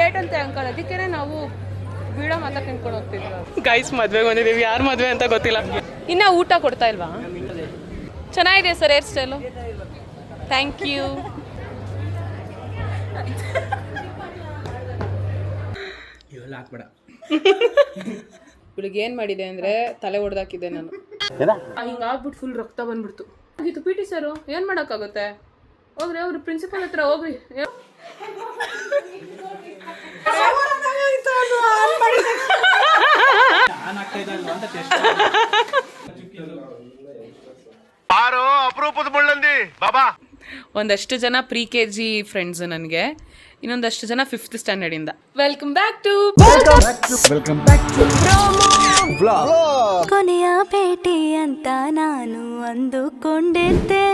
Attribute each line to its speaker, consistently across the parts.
Speaker 1: Late ಅಂತೆ uncle, ಅದಕ್ಕೇನೆ ನಾವು ವಿಡಿಯೋ ಮಾತಾಡ್ಕೊಂಡು ತಿನ್ಕೊಂಡು ಹೋಗ್ತಿದ್ವಿ. ಗೈಸ್ ಮದುವೆಗೆ ಬಂದಿದ್ದೀವಿ, ಯಾರು ಮದುವೆ ಅಂತ ಗೊತ್ತಿಲ್ಲ. ಇನ್ನು ಊಟ ಕೊಡ್ತಾ ಇಲ್ವಾ? ಚೆನ್ನಾಗಿದೆ sir hairstyle, thank you.
Speaker 2: ಇವೆಲ್ಲ ಹಾಕ್ಬೇಡ.
Speaker 1: ಇವಳಿಗೆ ಏನು ಮಾಡಿದೆ ಅಂದರೆ ತಲೆ ಹೊಡೆದಾಕಿದ್ದೆ ನಾನು. ಹಿಂಗಾಗ್ಬಿಟ್ಟು ಫುಲ್ ರಕ್ತ ಬಂದ್ಬಿಡ್ತು. ಇದು ಪಿ ಟಿ ಸರು ಏನು ಮಾಡೋಕ್ಕಾಗುತ್ತೆ? ಹೋಗ್ರಿ ಅವ್ರು ಪ್ರಿನ್ಸಿಪಲ್ ಹತ್ರ ಹೋಗ್ರಿ.
Speaker 3: ಅಪರೂಪದ ಮುಳ್ಳಂದಿ ಬಾಬಾ.
Speaker 1: ಒಂದಷ್ಟು ಜನ ಪ್ರಿ KG ಫ್ರೆಂಡ್ಸ್ ನನಗೆ, ಇನ್ನೊಂದಷ್ಟು ಜನ 5th ಸ್ಟ್ಯಾಂಡರ್ಡಿಂದ. ವೆಲ್ಕಮ್ ಬ್ಯಾಕ್ ಟು
Speaker 4: ಕೊನೆಯ ಭೇಟಿ ಅಂತ ನಾನು ಅಂದುಕೊಂಡಿದ್ದೆ,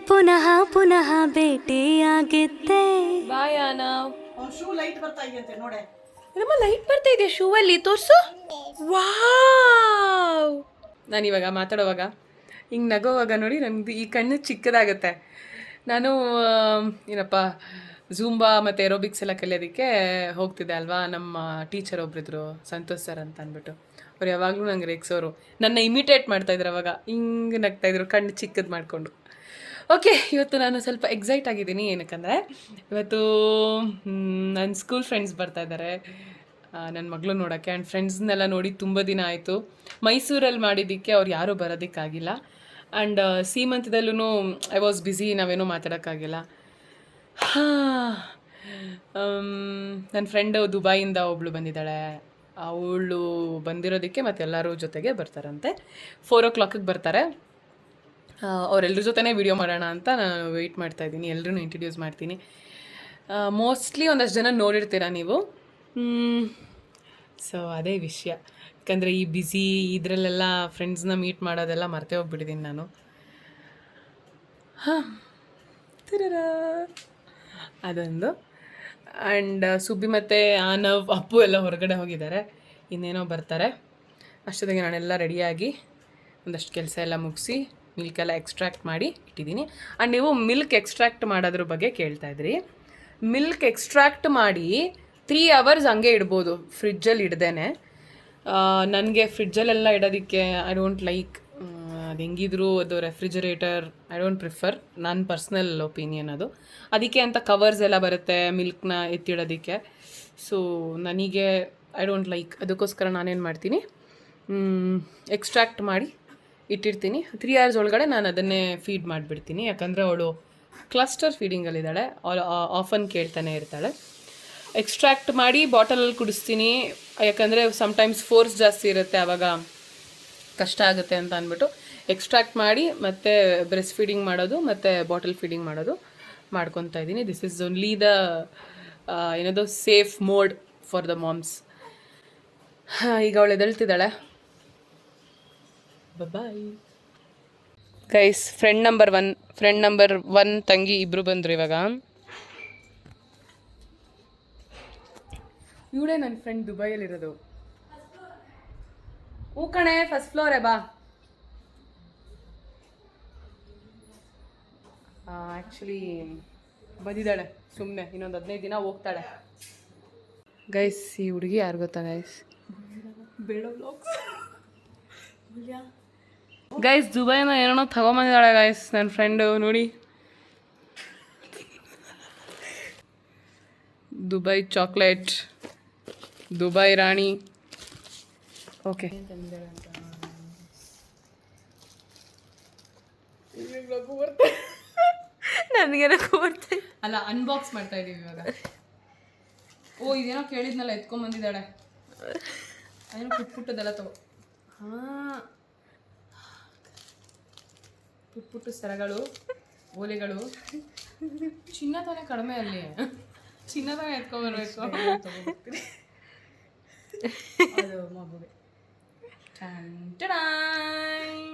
Speaker 4: ಪುನಃ ಪುನಃ ಭೇಟಿಯಾಗಿದ್ದೆ.
Speaker 1: ಬಾಯಾನ
Speaker 5: ಶೂ ಲೈಟ್ ಬರ್ತಾ ಇದೆಯಂತೆ ನೋಡೆ.
Speaker 1: ನಮ್ಮ ಲೈಟ್ ಬರ್ತಾ ಇದೆ ಶೂ ಅಲ್ಲಿ, ತೋರ್ಸು. ವಾವ್! ನಾನು ಇವಾಗ ಮಾತಾಡೋವಾಗ ಹಿಂಗೆ ನಗೋವಾಗ ನೋಡಿ ನನಗೆ ಈ ಕಣ್ಣು ಚಿಕ್ಕದಾಗುತ್ತೆ. ನಾನು ಏನಪ್ಪ ಝೂಂಬಾ ಮತ್ತು ಏರೋಬಿಕ್ಸ್ ಎಲ್ಲ ಕಲಿಯೋದಕ್ಕೆ ಹೋಗ್ತಿದ್ದೆ ಅಲ್ವಾ. ನಮ್ಮ ಟೀಚರ್ ಒಬ್ಬರಿದ್ರು, ಸಂತೋಷ್ ಸರ್ ಅಂತ ಅಂದ್ಬಿಟ್ಟು. ಅವ್ರು ಯಾವಾಗಲೂ ನಂಗೆ ರೇಗ್ಸೋರು, ನನ್ನ ಇಮಿಟೇಟ್ ಮಾಡ್ತಾಯಿದ್ರು. ಅವಾಗ ಹಿಂಗೆ ನಗ್ತಾಯಿದ್ರು ಕಣ್ಣು ಚಿಕ್ಕದು ಮಾಡಿಕೊಂಡು. ಓಕೆ, ಇವತ್ತು ನಾನು ಸ್ವಲ್ಪ ಎಕ್ಸೈಟ್ ಆಗಿದ್ದೀನಿ. ಏನಕ್ಕಂದರೆ ಇವತ್ತು ನನ್ನ ಸ್ಕೂಲ್ ಫ್ರೆಂಡ್ಸ್ ಬರ್ತಾಯಿದ್ದಾರೆ ನನ್ನ ಮಗಳು ನೋಡೋಕ್ಕೆ. ಆ್ಯಂಡ್ ಫ್ರೆಂಡ್ಸ್ನೆಲ್ಲ ನೋಡಿ ತುಂಬ ದಿನ ಆಯಿತು. ಮೈಸೂರಲ್ಲಿ ಮಾಡಿದ್ದಕ್ಕೆ ಅವ್ರು ಯಾರೂ ಬರೋದಕ್ಕಾಗಿಲ್ಲ. ಆ್ಯಂಡ್ ಸೀಮಂತದಲ್ಲೂ ಐ ವಾಸ್ ಬ್ಯುಸಿ, ನಾವೇನೂ ಮಾತಾಡೋಕ್ಕಾಗಿಲ್ಲ. ನನ್ನ ಫ್ರೆಂಡು ದುಬೈಯಿಂದ ಒಬ್ಳು ಬಂದಿದ್ದಾಳೆ. ಅವಳು ಬಂದಿರೋದಕ್ಕೆ ಮತ್ತು ಎಲ್ಲರೂ ಜೊತೆಗೆ ಬರ್ತಾರಂತೆ. 4 o'clock ಬರ್ತಾರೆ. ಅವರೆಲ್ಲರ ಜೊತೆನೇ ವಿಡಿಯೋ ಮಾಡೋಣ ಅಂತ ನಾನು ವೆಯ್ಟ್ ಮಾಡ್ತಾಯಿದ್ದೀನಿ. ಎಲ್ಲರೂ ಇಂಟ್ರಡ್ಯೂಸ್ ಮಾಡ್ತೀನಿ. ಮೋಸ್ಟ್ಲಿ ಒಂದಷ್ಟು ಜನ ನೋಡಿರ್ತೀರ ನೀವು. ಸೊ ಅದೇ ವಿಷಯ. ಯಾಕಂದರೆ ಈ ಬ್ಯುಸಿ ಇದರಲ್ಲೆಲ್ಲ ಫ್ರೆಂಡ್ಸ್ನ ಮೀಟ್ ಮಾಡೋದೆಲ್ಲ ಮರ್ತೇ ಹೋಗ್ಬಿಟ್ಟಿದ್ದೀನಿ ನಾನು. ಅದೊಂದು. ಆ್ಯಂಡ್ ಸುಬ್ಬಿ ಮತ್ತು ಆನವ್, ಅಪ್ಪು ಎಲ್ಲ ಹೊರಗಡೆ ಹೋಗಿದ್ದಾರೆ. ಇನ್ನೇನೋ ಬರ್ತಾರೆ. ಅಷ್ಟೊತ್ತಿಗೆ ನಾನೆಲ್ಲ ರೆಡಿಯಾಗಿ ಒಂದಷ್ಟು ಕೆಲಸ ಎಲ್ಲ ಮುಗಿಸಿ ಮಿಲ್ಕೆಲ್ಲ ಎಕ್ಸ್ಟ್ರಾಕ್ಟ್ ಮಾಡಿ ಇಟ್ಟಿದ್ದೀನಿ. ಆ್ಯಂಡ್ ನೀವು ಮಿಲ್ಕ್ ಎಕ್ಸ್ಟ್ರಾಕ್ಟ್ ಮಾಡೋದ್ರ ಬಗ್ಗೆ ಕೇಳ್ತಾಯಿದ್ರಿ. ಮಿಲ್ಕ್ ಎಕ್ಸ್ಟ್ರಾಕ್ಟ್ ಮಾಡಿ 3 hours ಹಂಗೆ ಇಡ್ಬೋದು ಫ್ರಿಜ್ಜಲ್ಲಿ ಇಡ್ದೇನೆ. ನನಗೆ ಫ್ರಿಜ್ಜಲ್ಲೆಲ್ಲ ಇಡೋದಕ್ಕೆ ಐ ಡೋಂಟ್ ಲೈಕ್. ಅದು ಹೆಂಗಿದ್ರು ಅದು ರೆಫ್ರಿಜರೇಟರ್ ಐ ಡೋಂಟ್ ಪ್ರಿಫರ್. ನನ್ನ ಪರ್ಸ್ನಲ್ ಒಪಿನಿಯನ್ ಅದು. ಅದಕ್ಕೆ ಅಂತ ಕವರ್ಸ್ ಎಲ್ಲ ಬರುತ್ತೆ ಮಿಲ್ಕ್ನ ಎತ್ತಿಡೋದಕ್ಕೆ. ಸೊ ನನಗೆ ಐ ಡೋಂಟ್ ಲೈಕ್. ಅದಕ್ಕೋಸ್ಕರ ನಾನೇನು ಮಾಡ್ತೀನಿ, ಎಕ್ಸ್ಟ್ರಾಕ್ಟ್ ಮಾಡಿ ಇಟ್ಟಿರ್ತೀನಿ. 3 hours ಒಳಗಡೆ ನಾನು ಅದನ್ನೇ ಫೀಡ್ ಮಾಡಿಬಿಡ್ತೀನಿ. ಯಾಕಂದರೆ ಅವಳು ಕ್ಲಸ್ಟರ್ ಫೀಡಿಂಗಲ್ಲಿದ್ದಾಳೆ, ಆಫನ್ ಕೇಳ್ತಾನೆ ಇರ್ತಾಳೆ. ಎಕ್ಸ್ಟ್ರಾಕ್ಟ್ ಮಾಡಿ ಬಾಟಲಲ್ಲಿ ಕುಡಿಸ್ತೀನಿ. ಯಾಕಂದರೆ ಸಮ್ಟೈಮ್ಸ್ ಫೋರ್ಸ್ ಜಾಸ್ತಿ ಇರುತ್ತೆ, ಆವಾಗ ಕಷ್ಟ ಆಗುತ್ತೆ ಅಂತ ಅಂದ್ಬಿಟ್ಟು ಎಕ್ಸ್ಟ್ರಾಕ್ಟ್ ಮಾಡಿ ಮತ್ತು ಬ್ರೆಸ್ಟ್ ಫೀಡಿಂಗ್ ಮಾಡೋದು ಮತ್ತು ಬಾಟಲ್ ಫೀಡಿಂಗ್ ಮಾಡೋದು ಮಾಡ್ಕೊತಾ ಇದ್ದೀನಿ. ದಿಸ್ ಈಸ್ ಓನ್ಲಿ ದ ಏನದು safe mode for the moms. ಈಗ ಅವಳು ಎದ್ದೇಳ್ತಿದ್ದಾಳೆ. Bye guys. ಫ್ರೆಂಡ್ ನಂಬರ್ 1 ತಂಗಿ ಇಬ್ಬರು ಬಂದರು ಇವಾಗ. ಇವಳೇ ನನ್ನ ಫ್ರೆಂಡ್ ದುಬೈಯಲ್ಲಿರೋದು. ಹೂ ಕಣೆ, ಫಸ್ಟ್ ಫ್ಲೋರೇ ಬಾ. ಆ್ಯಕ್ಚುಲಿ ಬಂದಿದ್ದಾಳೆ ಸುಮ್ಮನೆ, ಇನ್ನೊಂದು 15 ದಿನ ಹೋಗ್ತಾಳೆ. ಗೈಸ್ ಈ ಹುಡುಗಿ ಯಾರು ಗೊತ್ತಾ ಗೈಸ್? ಬೇಡ ವ್ಲಾಗ್ಸ್. ಗೈಸ್ ದುಬೈನ ಏನೋ ತಗೊಂಬಂದಿದ್ದಾಳೆ ಗೈಸ್ ನನ್ನ ಫ್ರೆಂಡು. ನೋಡಿ, ದುಬೈ ಚಾಕ್ಲೇಟ್, ದುಬೈ ರಾಣಿ. ಓಕೆ, ನನಗೆ ಬರ್ತೆ ಅಲ್ಲ, ಅನ್ಬಾಕ್ಸ್ ಮಾಡ್ತಾ ಇದ್ದೀವಿ ಇವಾಗ. ಓ ಇದೇನೋ ಕೇಳಿದ್ನಲ್ಲ, ಎತ್ಕೊಂಬಂದಿದ್ದಾಳೆ. ಅದೇನೋ ಪುಟ್ಟದೆಲ್ಲ ತಗೋ. ಹಾಂ, ಪುಟ್ಟು ಸರಗಳು, ಓಲೆಗಳು. ಚಿನ್ನ ತಾನೇ ಕಡಿಮೆ ಅಲ್ಲಿ, ಚಿನ್ನ ತಾನೇ ಎತ್ಕೊಂಬರ್ಬೇಕು.
Speaker 5: ಅದು ಮಗುಗೆ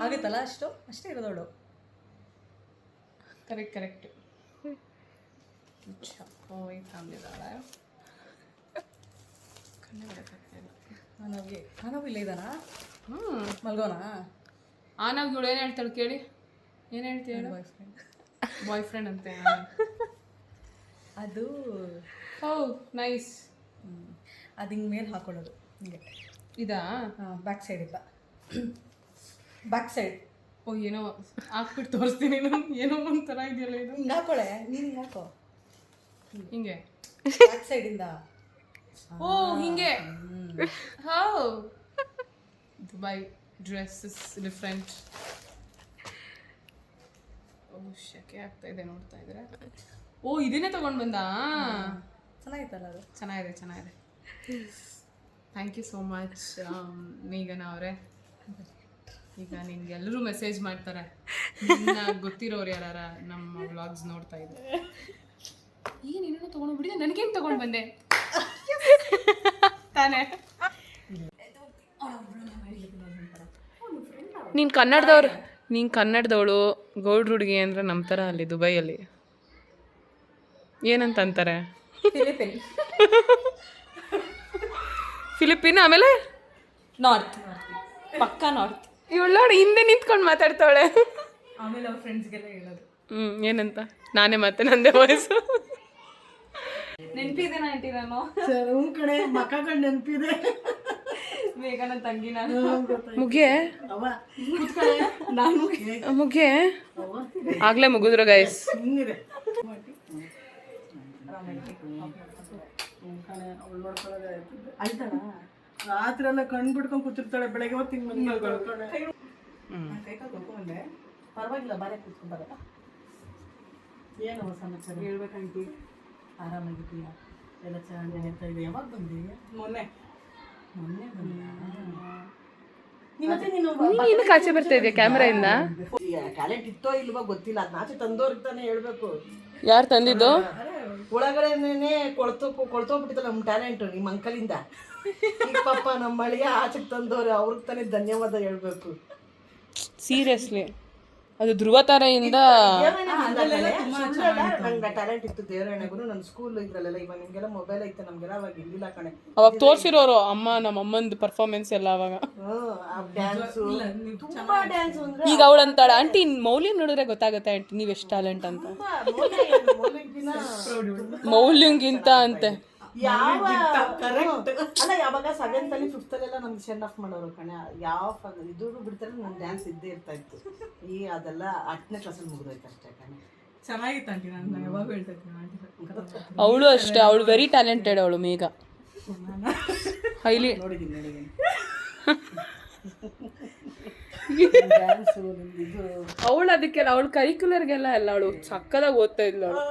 Speaker 5: ಆಗುತ್ತಲ್ಲ, ಅಷ್ಟೇ ಇರೋದವಳು.
Speaker 1: ಕರೆಕ್ಟ್. ಹೋಯ್ ತಂದಿದ್ದಾಳೆ.
Speaker 5: ಆನವ್ ಇಲ್ಲ ಇದ್ದಾನ? ಮಲ್ಗೋನಾ?
Speaker 1: ಆನವ್ ಇವಳು ಏನು ಹೇಳ್ತಾಳೆ ಕೇಳಿ. ಏನು ಹೇಳ್ತೀಯ? ಬಾಯ್ ಫ್ರೆಂಡ್ ಅಂತೆ.
Speaker 5: ಅದು
Speaker 1: ಓ ನೈಸ್.
Speaker 5: ಅದು ಹಿಂಗೆ ಮೇಲೆ ಹಾಕೊಳ್ಳೋದು ಹಿಂಗೆ.
Speaker 1: ಇದಾ?
Speaker 5: ಬ್ಯಾಕ್ ಸೈಡ್ ಇಲ್ಲ, ಬ್ಯಾಕ್ ಸೈಡ್.
Speaker 1: ಓ ಏನೋ ಹಾಕ್ಬಿಟ್ಟು ತೋರಿಸ್ತೀನಿ ನಾನು. ಏನೋ ಒಂಥರ ಇದೆಯಲ್ಲ ಇದು.
Speaker 5: ಹಿಂಗೆ ಹಾಕೊಳ್ಳೆ, ನೀನು ಹಿಂಗೆ ಹಾಕೋ,
Speaker 1: ಹಿಂಗೆ
Speaker 5: ಬ್ಯಾಕ್ ಸೈಡಿಂದ.
Speaker 1: ಓ ಹಿಂಗೆ. How Dubai dress is different. ಓ ಶಕೆ ಆಗ್ತಾ ಇದೆ ನೋಡ್ತಾ ಇದ್ರೆ. ಓ ಇದನ್ನೇ ತಗೊಂಡು ಬಂದಾ?
Speaker 5: ಚೆನ್ನಾಗಿತ್ತಲ್ಲ ಅದು.
Speaker 1: ಚೆನ್ನಾಗಿದೆ ಚೆನ್ನಾಗಿದೆ. ಥ್ಯಾಂಕ್ ಯು ಸೋ ಮಚ್ ಮೇಘನಾ ಅವರೇ. ಈಗ ನಿನ್ಗೆ ಎಲ್ಲರೂ ಮೆಸೇಜ್ ಮಾಡ್ತಾರೆ, ನಿನ್ನ ಗೊತ್ತಿರೋರು ಯಾರ ನಮ್ಮ ವ್ಲಾಗ್ಸ್ ನೋಡ್ತಾ ಇದ್ದಾರೆ. ಏನು ಏನೇನೋ ತೊಗೊಂಡೋಗ್ಬಿಟ್ಟಿದೆ, ನನಗೇನು ತೊಗೊಂಡು ಬಂದೆ ತಾನೇ? ನೀನು ಕನ್ನಡದವಳು ಗೌಡ್ರ ಹುಡುಗಿ ಅಂದರೆ ನಮ್ಮ ಥರ ಅಲ್ಲಿ ದುಬೈಯಲ್ಲಿ ಏನಂತ ಅಂತಾರೆ? ಫಿಲಿಪಿನ್. ಆಮೇಲೆ
Speaker 5: ನಾರ್ತ್, ಪಕ್ಕಾ ನಾರ್ತ್.
Speaker 1: ಇವಳು ನೋಡಿ ಹಿಂದೆ ನಿಂತ್ಕೊಂಡು ಮಾತಾಡ್ತಾವಳೆ.
Speaker 5: ಆಮೇಲೆ ಅವ್ರ ಫ್ರೆಂಡ್ಸ್ಗೆಲ್ಲ ಹೇಳೋದು.
Speaker 1: ಏನಂತ? ನಾನೇ ಮತ್ತೆ ನಂದೇ ವಯಸ್ಸು
Speaker 5: ನೆನಪಿದೆ ಆಂಟಿ ನಾನು.
Speaker 2: ಕಡೆ ಮಕ್ಕಳು ನೆನಪಿದೆ.
Speaker 5: ಬೇಗ ನನ್ನ ತಂಗಿ ನಾನು.
Speaker 1: ಮುಗಿಯೇ
Speaker 5: ನಾನು
Speaker 1: ಮುಗಿಯೇ ಆಗ್ಲೇ ಮುಗಿದ್ರು ಗೈಸ್.
Speaker 2: ಆಯ್ತಣ್ಣ, ರಾತ್ರಿ ಎಲ್ಲ ಕಣ್ಣು ಬಿಡ್ಕೊಂಡು ಕೂತಿರ್ತಾಳೆ, ಬೆಳಗ್ಗೆ ಹೊತ್ತು ಹಿಂಗೆ ಬಂದೆ. ಪರವಾಗಿಲ್ಲ, ಬಾರೆ ಕೂತ್ಕೊಂಡು ಬರಲ್ಲ. ಏನು ಸಮಾಚಾರ ಹೇಳ್ಬೇಕಂಟಿ? ಆರಾಮಾಗಿದ್ದೀಯಾ? ಎಲ್ಲ ಚೆನ್ನಾಗಿ ನಡೀತಾ ಇದೆ. ಯಾವಾಗ ಬಂದಿ? ಮೊನ್ನೆ ಬಂದ.
Speaker 1: ನೀನು ಕಾಚೆ ಬರ್ತಾ ಇದೆಯಾ ಕ್ಯಾಮ್ರಾಯಿಂದ?
Speaker 2: ಟ್ಯಾಲೆಂಟ್ ಇತ್ತೋ ಇಲ್ವೋ ಗೊತ್ತಿಲ್ಲ, ಅದು ನಾಚೆ ತಂದೋರ್ಗೆ ತಾನೇ ಹೇಳ್ಬೇಕು.
Speaker 1: ಯಾರು ತಂದಿದ್ದು?
Speaker 2: ಒಳಗಡೆನೇ ಕೊಳ್ತೋಗ್ಬಿಟ್ಟಿತ್ತಲ್ಲ ನಮ್ಮ ಟ್ಯಾಲೆಂಟು ನಿಮ್ಮ ಅಂಕಲಿಂದ. ಈಗ ಪಾಪ ನಮ್ಮ ಅಳಿಯ ಆಚೆಗೆ ತಂದವ್ರು, ಅವ್ರಿಗೆ ತಾನೇ ಧನ್ಯವಾದ ಹೇಳ್ಬೇಕು.
Speaker 1: ಸೀರಿಯಸ್ಲಿ ಅದು ಧ್ರುವ ತಾರೆಯಿಂದ
Speaker 2: ನಂಗೆ ಟ್ಯಾಲೆಂಟ್ ಇತ್ತು ದೇವರಣೆಗೂ. ನನ್ನ ಸ್ಕೂಲ್ ಇದ್ರಲ್ಲೆಲ್ಲ ಇವಾಗ ನಿಮ್ಗೆಲ್ಲ ಮೊಬೈಲ್ ಐತೆ, ನಮ್ಗೆಲ್ಲ ಅವಾಗ ಇರ್ಲಿಲ್ಲ ಕಣೆ.
Speaker 1: ಅವಾಗ ತೋರಿಸಿರೋರು ನಮ್ಮ ಅಮ್ಮಂದು ಪರ್ಫಾರ್ಮೆನ್ಸ್ ಎಲ್ಲ ಅವಾಗ.
Speaker 2: ಡ್ಯಾನ್ಸು, ತುಂಬಾ ಡ್ಯಾನ್ಸು ಅಂದ್ರೆ
Speaker 1: ಈಗ ಅವಳು ಅಂತಾಳೆ, ಆಂಟಿ ಮೌಲ್ಯ ನೋಡಿದ್ರೆ ಗೊತ್ತಾಗುತ್ತೆ ಆಂಟಿ ನೀವು ಎಷ್ಟು ಟ್ಯಾಲೆಂಟ್ ಅಂತ. ಮೌಲ್ಯಂಗಿಂತ ಅಂತೆ.
Speaker 2: ಅಲ್ಲ ಯಾವಾಗ 7th ಅಲ್ಲಿ 5th ಅಲ್ಲೆಲ್ಲ ನಮ್ಗೆ ಸೆಂಡ್ ಆಫ್ ಮಾಡೋರು ಕಣೆ. ಯಾವ ಇದು ಬಿಡ್ತಾರೆ ನಮ್ ಡ್ಯಾನ್ಸ್ ಇದ್ದೇ ಇರ್ತಾ ಇತ್ತು. ಈ ಅದೆಲ್ಲ 8ನೇ ಕ್ಲಾಸಲ್ಲಿ ಮುಗಿದೋಯ್ತು ಅಷ್ಟೇ ಕಣೆ.
Speaker 5: ಚೆನ್ನಾಗಿತ್ತು ಆಂಟಿ. ನಾನು ಯಾವಾಗ ಹೇಳ್ತಾ ಇದ್ದೀನಿ ಆಂಟಿ.
Speaker 1: ಅವಳು ಅಷ್ಟೇ, ಅವಳು ವೆರಿ ಟ್ಯಾಲೆಂಟೆಡ್ ಅವಳು ಮೇಘ. ಹೈಲಿ
Speaker 2: ನೋಡಿದ್ದೀನಿ
Speaker 1: ಅವಳು ಅದಕ್ಕೆಲ್ಲ ಅವಳು ಕರಿಕ್ಯುಲರ್ಗೆಲ್ಲ ಎಲ್ಲ ಅವಳು ಸಕ್ಕದಾಗ ಓದ್ತಾ ಇದ್ಲು. ಅವಳು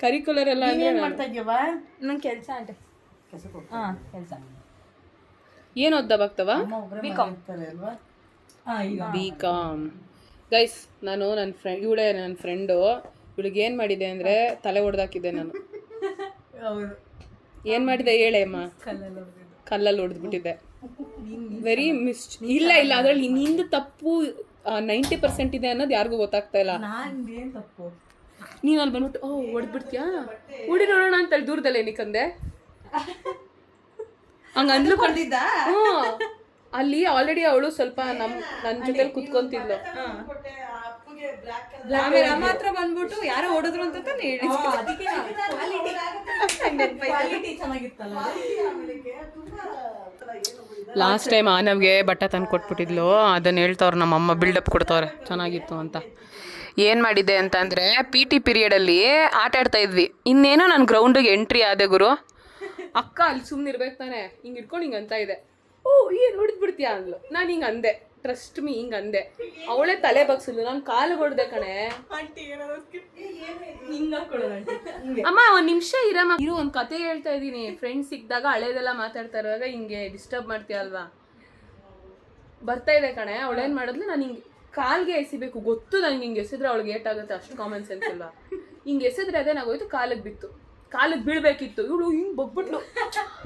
Speaker 1: ಕರಿಕ್ಯುಲರ್ ಎಲ್ಲ ಅಂದ್ರೆ
Speaker 2: ಮಾಡ್ತಾ ಇದ್ಯವ?
Speaker 5: ನಂಗೆ ಕೆಲಸ ಆಂಟಿ. ಹಾಂ ಕೆಲಸ.
Speaker 1: ಏನು ಓದ್ದಾಗ್ತವ? BCom. ಗೈಸ್ ನಾನು ನನ್ನ ಫ್ರೆಂಡ್ ಇವಳೇ ನನ್ನ ಫ್ರೆಂಡು. ಇವಳಿಗೆ ಏನು ಮಾಡಿದೆ ಅಂದರೆ ತಲೆ ಹೊಡೆದಾಕಿದ್ದೆ ನಾನು. ಏನು ಮಾಡಿದೆ ಹೇಳೆ ಅಮ್ಮ? ಕಲ್ಲಲ್ಲಿ ಹೊಡೆದ್ಬಿಟ್ಟಿದ್ದೆ. ವೆರಿ ಇಲ್ಲ ಅದರಲ್ಲಿ ನಿಂದು ತಪ್ಪು 90% ಇದೆ ಅನ್ನೋದು ಯಾರಿಗೂ ಗೊತ್ತಾಗ್ತಾ ಇಲ್ಲ.
Speaker 5: ನಾನೇನು ತಪ್ಪು?
Speaker 1: ನೀನು ಅಲ್ಲಿ ಬಂದ್ಬಿಟ್ಟು ಹೊಡೆದ್ಬಿಡ್ತೀಯಾ ಹೊಡಿ ನೋಡೋಣ ಅಂತೇಳಿ ದೂರದಲ್ಲೇ ನಿಕ್ಕಂದೆ. ಹಂಗ ಅಂದ್ಲು ಕೊಂಡಿದ್ದ. ಅಲ್ಲಿ ಆಲ್ರೆಡಿ ಅವಳು ಸ್ವಲ್ಪ ನನ್ನ ಜೊತೆ ಕುತ್ಕೊಂತಿದ್ಲು.
Speaker 5: ಆಮೇಲೆ ನಮ್ಮ ಹತ್ರ ಬಂದ್ಬಿಟ್ಟು ಯಾರೋ ಹೊಡೆದ್ರು ಅಂತ ಹೇಳಿ
Speaker 1: ಲಾಸ್ಟ್ ಟೈಮ್ ನಮಗೆ ಬಟ್ಟೆ ತಂದು ಕೊಟ್ಬಿಟ್ಟಿದ್ಲು. ಅದನ್ನ ಹೇಳ್ತವ್ರು ನಮ್ಮಮ್ಮ ಬಿಲ್ಡಪ್ ಕೊಡ್ತವ್ರೆ ಚೆನ್ನಾಗಿತ್ತು ಅಂತ. ಏನು ಮಾಡಿದ್ದೆ ಅಂತ ಅಂದರೆ PT ಪೀರಿಯಡಲ್ಲಿ ಆಟ ಆಡ್ತಾ ಇದ್ವಿ. ಇನ್ನೇನೋ ನಾನು ಗ್ರೌಂಡಿಗೆ ಎಂಟ್ರಿ ಆದೆ ಗುರು. ಅಕ್ಕ ಅಲ್ಲಿ ಸುಮ್ಮನೆ ಇರ್ಬೇಕು ತಾನೆ, ಹಿಂಗೆ ಇಟ್ಕೊಂಡು ಹಿಂಗೆ ಅಂತ ಇದೆ. ಏನು ಹೊಡೆದ್ಬಿಡ್ತೀಯಾ ಅಂದ್ಲು. ನಾನು ಹಿಂಗೆ ಅಂದೆ, ಟ್ರಸ್ಟ್ ಮೀ ಹಿಂಗೆ ಅಂದೆ. ಅವಳೇ ತಲೆ ಬಗ್ಸಿದ್ಲು, ನಾನು ಕಾಲು ಹೊಡೆದೆ ಕಣೆ. ಅಮ್ಮ ಒಂದು ನಿಮಿಷ ಇರಮ್ಮ ಇರು, ಒಂದು ಕತೆ ಹೇಳ್ತಾ ಇದ್ದೀನಿ. ಫ್ರೆಂಡ್ಸ್ ಸಿಕ್ಕಿದಾಗ ಹಳೇದೆಲ್ಲ ಮಾತಾಡ್ತಾ ಇರುವಾಗ ಹಿಂಗೆ ಡಿಸ್ಟರ್ಬ್ ಮಾಡ್ತೀಯ ಅಲ್ವಾ. ಬರ್ತಾ ಇದೆ ಕಣೆ. ಅವಳೇನು ಮಾಡಿದ್ಲು, ನಾನು ಹಿಂಗೆ ಕಾಲ್ಗೆ ಎಸಿಬೇಕು ಗೊತ್ತು ನನಗೆ. ಹಿಂಗೆ ಎಸಿದ್ರೆ ಅವಳಿಗೆ ಏಟಾಗುತ್ತೆ, ಅಷ್ಟು ಕಾಮನ್ ಸೆನ್ಸ್ ಇಲ್ಲ. ಹಿಂಗೆ ಎಸಿದ್ರೆ ಅದೇನಾಗೋಯ್ತು, ಕಾಲಿಗೆ ಬಿತ್ತು. ಕಾಲಿಗೆ ಬೀಳ್ಬೇಕಿತ್ತು. ಇವಳು ಹಿಂಗೆ ಬಗ್ಬಿಟ್ಲು,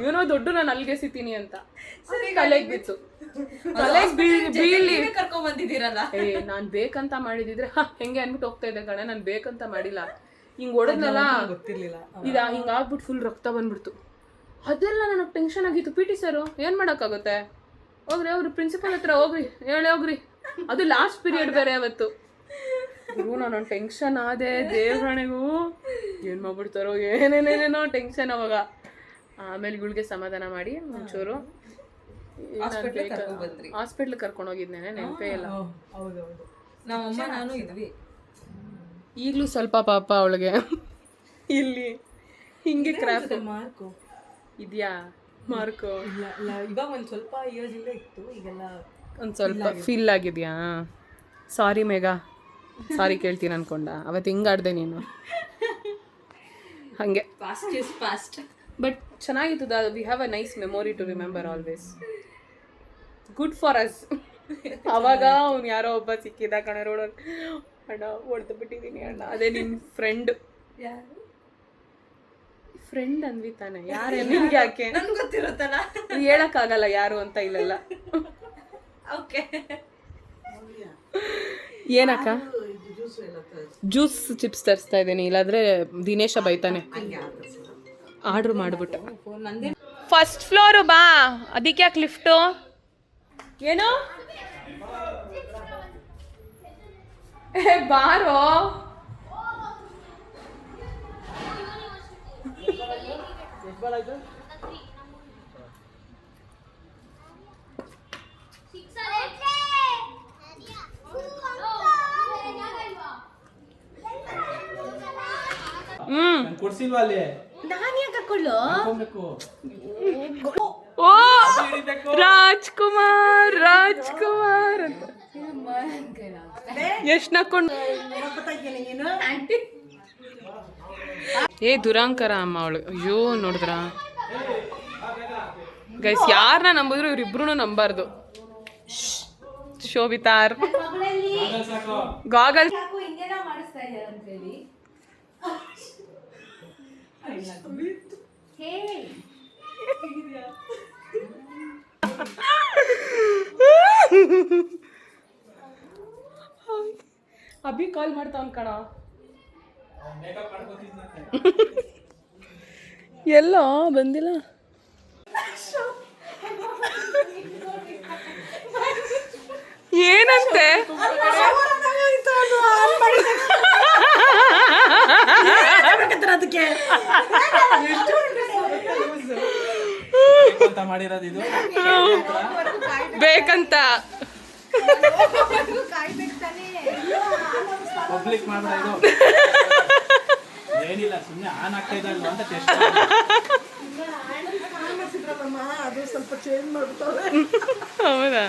Speaker 1: ಏನೋ ದೊಡ್ಡ ನಾನು ಅಲ್ಲಿಗೆ ಎಸಿತೀನಿ ಅಂತ. ತಲೆಗೆ ಬಿತ್ತು. ತಲೆಗೆ ಬೀಳಿ
Speaker 5: ಕರ್ಕೊಂಡ್ ಬಂದಿದ್ದೀರಲ್ಲ.
Speaker 1: ನಾನು ಬೇಕಂತ ಮಾಡಿದಿದ್ರೆ ಹೆಂಗೆ ಅನ್ಬಿಟ್ಟು ಹೋಗ್ತಾ ಇದ್ದೆ ಕಣೆ. ನಾನು ಬೇಕಂತ ಮಾಡಿಲ್ಲ. ಹಿಂಗೆ ಹೊಡೆದ್ನಲ್ಲ,
Speaker 5: ಗೊತ್ತಿರ್ಲಿಲ್ಲ.
Speaker 1: ಹಿಂಗೆ ಆಗ್ಬಿಟ್ಟು ಫುಲ್ ರಕ್ತ ಬಂದ್ಬಿಡ್ತು. ಅದೆಲ್ಲ ನನಗೆ ಟೆನ್ಷನ್ ಆಗಿತ್ತು. PT ಸರು ಏನು ಮಾಡೋಕ್ಕಾಗುತ್ತೆ, ಹೋಗ್ರಿ ಪ್ರಿನ್ಸಿಪಲ್ ಹತ್ರ ಹೋಗ್ರಿ, ಹೇಳಿ ಹೋಗ್ರಿ. ಅದು ಲಾಸ್ಟ್ ಪೀರಿಯಡ್ ಬೇರೆ ಅವತ್ತು. ಗುರು ನಾನು ಟೆನ್ಷನ್ ಆದೆ ದೇವ್ರಣೆಗೂ ಏನು ಮಾಡ್ಬಿಡ್ತಾರೋ ಏನೇನೇನೇನೋ ಟೆನ್ಷನ್ ಅವಾಗ. ಆಮೇಲೆ ಇವಳಿಗೆ ಸಮಾಧಾನ ಮಾಡಿ ಒಂಚೂರು ಹಾಸ್ಪಿಟ್ಲಿಗೆ ಕರ್ಕೊಂಡು ಹೋಗಿದ್ನೇನೆ, ನೆನಪೇ ಇಲ್ಲ.
Speaker 2: ಹೌದೌದು.
Speaker 5: ನಮ್ಮಮ್ಮ ನಾನು ಇದ್ವಿ.
Speaker 1: ಈಗಲೂ ಸ್ವಲ್ಪ ಪಾಪ ಅವಳಿಗೆ ಇಲ್ಲಿ ಹಿಂಗೆ ಕ್ರಾಫ್ಟ್
Speaker 2: ಮಾರ್ಕು
Speaker 1: ಇದೆಯಾ ಮಾರ್ಕು
Speaker 2: ಇಲ್ಲ ಇಲ್ಲ, ಇವಾಗ ಒಂದು ಸ್ವಲ್ಪ ಇಯರ್ಸ್ ಇಲ್ಲ ಇತ್ತು, ಈಗೆಲ್ಲ
Speaker 1: ಒಂದು ಸ್ವಲ್ಪ ಫೀಲ್ ಆಗಿದೆಯಾ? ಸಾರಿ ಮೇಘಾ, ಸಾರಿ ಕೇಳ್ತೀನಿ ಅನ್ಕೊಂಡ ಅವತ್ತು ಹಿಂಗಾಡ್ದೆ ನೀನು ಹಾಗೆ.
Speaker 5: Past is past.
Speaker 1: ಬಟ್ ಚೆನ್ನಾಗಿತ್ತು. We have a nice memory to remember always. Good for us. ಅವಾಗ ಅವ್ನು ಯಾರೋ ಒಬ್ಬ ಸಿಕ್ಕಿದ ಕಣ ರೋಡಲ್ಲಿ, ಅಣ್ಣ ಹೊಡೆದು ಬಿಟ್ಟಿದ್ದೀನಿ ಅಣ್ಣ, ಅದೇ ನಿನ್ನ ಫ್ರೆಂಡ್. ಫ್ರೆಂಡ್ ಅಂದ್ವಿ ತಾನೆ, ಯಾರೇ ನಿನ್ಗೆ ಯಾಕೆ
Speaker 5: ನನ್ಗೆ ಗೊತ್ತಿರುತ್ತಲ್ಲ.
Speaker 1: ಹೇಳಕ್ಕಾಗಲ್ಲ ಯಾರು ಅಂತ ಇಲ್ಲೆಲ್ಲ.
Speaker 5: ಓಕೆ.
Speaker 1: ಏನಕ್ಕ?
Speaker 2: ಜ್ಯೂಸು ಎಲ್ಲ
Speaker 1: ಜ್ಯೂಸ್ ಚಿಪ್ಸ್ ತರಿಸ್ತಾ ಇದ್ದೀನಿ, ಇಲ್ಲಾಂದ್ರೆ ದಿನೇಶ ಬೈತಾನೆ. ಆರ್ಡ್ರ್ ಮಾಡ್ಬಿಟ್ಟ.
Speaker 5: ನಂದೇ
Speaker 1: ಫಸ್ಟ್ ಫ್ಲೋರು ಬಾ, ಅದಕ್ಕೆ ಯಾಕೆ ಲಿಫ್ಟು? ಏನು ಬಾರೋ.
Speaker 6: ಕೊಡ್ಸಿಲ್ವಾ ಅಲ್ಲಿ?
Speaker 5: ನಾನು ಯಾಕೆ ಹಾಕೊಳ್ಳು?
Speaker 6: ಹಾಕೊಬೇಕು.
Speaker 1: ಓ ರಾಜ್ಕುಮಾರ್ ರಾಜ್ಕುಮಾರ್ ಅಂತ ಎಷ್ಟು ನಕ್ಕೊಂಡು. ಏ ದುರಾಂಕರ ಅಮ್ಮ ಅವಳು. ಅಯ್ಯೋ ನೋಡಿದ್ರ ಗೈಸ್, ಯಾರನ್ನ ನಂಬಿದ್ರು ಇವ್ರಿಬ್ರು ನಂಬಾರ್ದು. ಶೋಭಿತಾರ್ ಗಾಗಲ್ ಅಭಿ ಕಾಲ್ ಮಾಡ್ತಾವನ್ ಕಣ. ಎಲ್ಲೋ ಬಂದಿಲ್ಲ. ಏನಂತೆ?
Speaker 2: ಅದಕ್ಕೆ
Speaker 6: ಮಾಡಿರೋದು ಇದು
Speaker 1: ಬೇಕಂತ
Speaker 6: ಪಬ್ಲಿಕ್ ಮಾಡ್ರ ಇದು ಏನಿಲ್ಲ, ಸುಮ್ಮನೆ ಆನ್ ಆಗ್ತಾ ಇದ್ದಲ್ಲ ಅಂತ ಟೆಸ್ಟ್.
Speaker 2: ಅದು ಸ್ವಲ್ಪ ಚೇಂಜ್ ಮಾಡ್ತಾರೆ.
Speaker 1: ಹೌದಾ?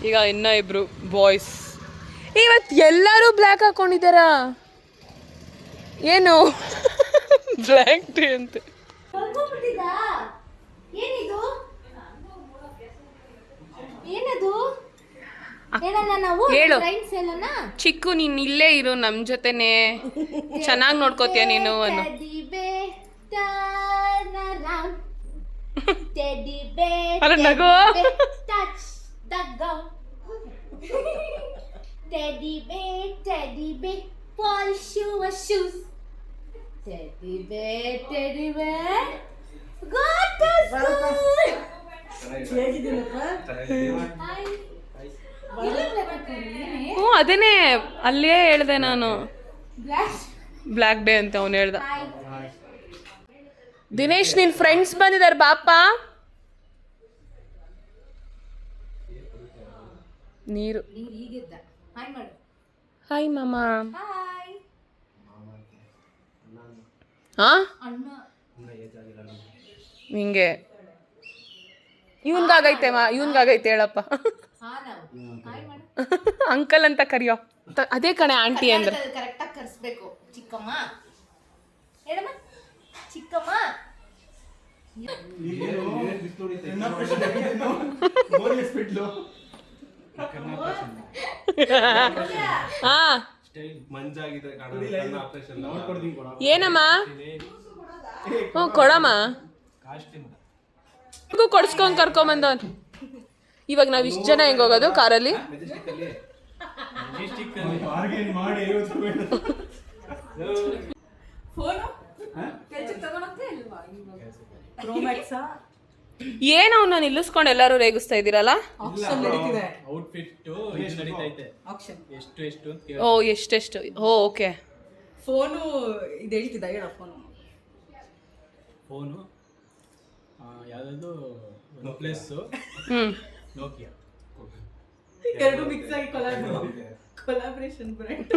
Speaker 1: ಈಗ ಇನ್ನ ಇಬ್ರು ಬಾಯ್ಸ್. ಇವತ್ತು ಎಲ್ಲರೂ ಬ್ಲ್ಯಾಕ್ ಹಾಕೊಂಡಿದ್ದಾರ. ಏನು ಬ್ಲ್ಯಾಕ್ ಡೇ ಅಂತ.
Speaker 4: ಏನಿದು? ಏನದು?
Speaker 1: ಹೇಳು ಚಿಕ್ಕು, ನೀನ್ ಇಲ್ಲೇ ಇರು ನಮ್ ಜೊತೆನೆ, ಚೆನ್ನಾಗಿ ನೋಡ್ಕೋತೀಯ ನೀನು ಅನ್ನು. ಅಲ್ಲ ನಗು.
Speaker 4: Teddy bear, polish your shoes. Teddy bear, go to school.
Speaker 2: ಹೇಗಿದ್ದೀನಪ್ಪ?
Speaker 1: ಹ್ಞೂ ಅದೇನೆ ಅಲ್ಲೇ ಹೇಳ್ದೆ ನಾನು, ಬ್ಲ್ಯಾಕ್ ಡೇ ಅಂತ ಅವನು ಹೇಳ್ದ. ದಿನೇಶ್, ನಿನ್ ಫ್ರೆಂಡ್ಸ್ ಬಂದಿದ್ದಾರೆ ಬಾಪ. ನೀರು. ಹಾಯ್ ಮಾಮ. ಹಾ ಹಿಂಗೆ ಇವನ್ಗಾಗೈತೆ ಇವನ್ಗಾಗೈತೆ ಹೇಳಪ್ಪ. ಅಂಕಲ್ ಅಂತ ಕರಿಯೋ. ಅದೇ ಕಣೆ ಆಂಟಿ ಅಂದ್ರೆ.
Speaker 4: ಕರೆಕ್ಟಾಗಿ ಕರ್ಸ್ಬೇಕು. ಚಿಕ್ಕಮ್ಮ ಹೇಳಮ್ಮ, ಚಿಕ್ಕಮ್ಮ.
Speaker 1: ಹಾ ಏನಮ್ಮ? ಹ್ಞೂ ಕೊಡಮ್ಮ. ಕೊಡ್ಸ್ಕೊಂಡ್ ಕರ್ಕೊಂಬಂದವನ್. ಇವಾಗ ನಾವ್ ಇಷ್ಟು ಜನ ಹೆಂಗ್ ಹೋಗೋದು ಕಾರಲ್ಲಿ? ಏನು ಅವನ್ನ ನಿಲ್ಲಿಸ್ಕೊಂಡು ಎಲ್ಲರೂ ರೇಗಿಸ್ತಾ ಇದ್ದೀರಲ್ಲ?
Speaker 2: ಆಪ್ಷನ್ ನಡೀತಿದೆ.
Speaker 6: ಔಟ್ಫಿಟ್ ಇದು ನಡೀತೈತೆ.
Speaker 2: ಆಪ್ಷನ್.
Speaker 6: ಎಷ್ಟು ಅಂತ ಕೇಳಿ.
Speaker 1: ಓ ಎಷ್ಟೆಷ್ಟು? ಓ ಓಕೆ.
Speaker 2: ಫೋನು ಇದು ಹೇಳ್ತಿದ್ದ ಹೇಳ ಫೋನು.
Speaker 6: ಫೋನು ಯಾವ್ದು ಪ್ಲಸ್ ನೋಕಿಯಾ
Speaker 2: ಎರಡು ಮಿಕ್ಸ್ ಆಗಿ ಕೊಲಾಬ್ರೇಷನ್ ಬ್ರ್ಯಾಂಡ್.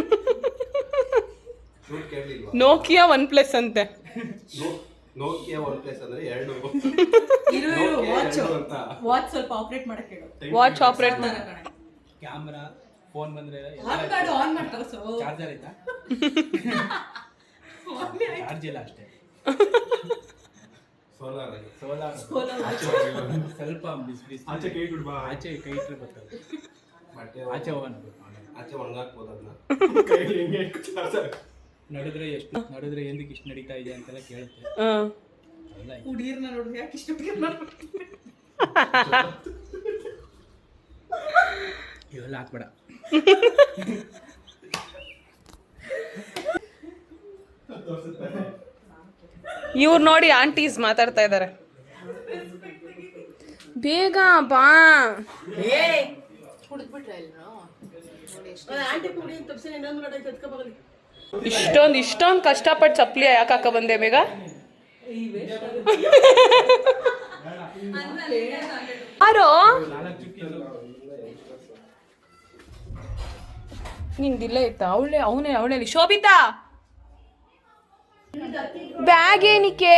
Speaker 1: ನೋಕಿಯಾ OnePlus ಅಂತೆ.
Speaker 7: ನೋಕಿಯಾ OnePlus ಅಂದ್ರೆ ಎರಡು.
Speaker 2: ಇರು ವಾಚ್ ಸ್ವಲ್ಪ ಆಪರೇಟ್ ಮಾಡಕ್ಕೆ ಹೇಳು.
Speaker 1: ವಾಚ್ ಆಪರೇಟ್
Speaker 6: ಕ್ಯಾಮ್ರಾ ಫೋನ್ ಬಂದ್ರೆ
Speaker 2: ಆನ್ ಮಾಡಿ ತೋರ್ಸು.
Speaker 6: ಚಾರ್ಜರ್ ಐತಾ? ಚಾರ್ಜ್ ಇಲ್ಲ ಅಷ್ಟೇ.
Speaker 7: ಸೋಲಾರ್
Speaker 6: ಸ್ವಲ್ಪ ಬಿಸಿ ಆಚೆ ಕೈ ಇಟ್ರೆ ಬರ್ತದೆ. ಆಚೆ
Speaker 7: ಒಣಗಾಕ್ಬೋದು ಅದನ್ನ.
Speaker 6: ನಡೆದ್ರೆ ಏನಕ್ಕೆ ಇಷ್ಟು ನಡೀತಾ ಇದೆ ಅಂತೆಲ್ಲ ಕೇಳುತ್ತೆ.
Speaker 2: ಹುಡುಗಿರ್ನ ನೋಡಿದ್ರೆ ಯಾಕೆ ಇಷ್ಟು
Speaker 6: ಇವೆಲ್ಲ ಹಾಕ್ಬೇಡ.
Speaker 1: ಇವ್ರು ನೋಡಿ ಆಂಟೀಸ್ ಮಾತಾಡ್ತಾ ಇದ್ದಾರೆ. ಬೇಗ ಬಾ. ಇಷ್ಟೊಂದು ಕಷ್ಟಪಟ್ಟು ಚಪ್ಪಲಿ ಯಾಕೆ ಹಾಕ ಬಂದೆ ಬೇಗ? ಯಾರೋ ನಿಂದಿಲ್ಲ ಇತ್ತಾ? ಅವಳೇ ಶೋಭಿತಾ ಬ್ಯಾಗ್ ಏನಕ್ಕೆ?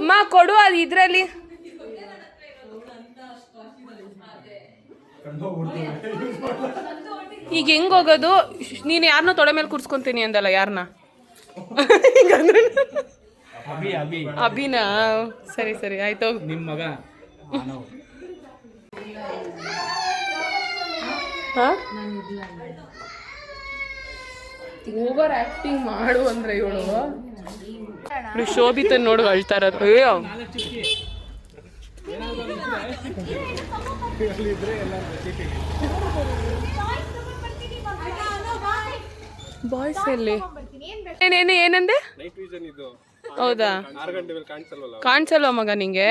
Speaker 1: ಮಾ ಕೊಡು, ಅದು ಇದ್ರಲ್ಲಿ. ಈಗ ಹೆಂಗ್ ಹೋಗೋದು? ನೀನು ಯಾರನ್ನೋ ತೊಡೆ ಮೇಲೆ ಕೂರ್ಸ್ಕೊಂತೀನಿ ಅಂದಲ್ಲ, ಯಾರನ್ನ? ಅಭಿನಾ? ಸರಿ ಆಯ್ತು.
Speaker 6: ನಿಮ್ಮ ಮಗ
Speaker 1: ಓವರ್ ಆಕ್ಟಿಂಗ್ ಮಾಡು ಅಂದ್ರೆ ಇವಳು ಶೋಭಿತ ನೋಡು ಅಳ್ತಾ ಇರೋದು. ಅಯ್ಯೋ ಬಾಯ್ಸ್ ಎಲ್ಲಿ? ಏನಂದೆ? ಹೌದಾ? ಕಾಣಿಸಲ್ವಾ ಮಗ ನಿಂಗೆ?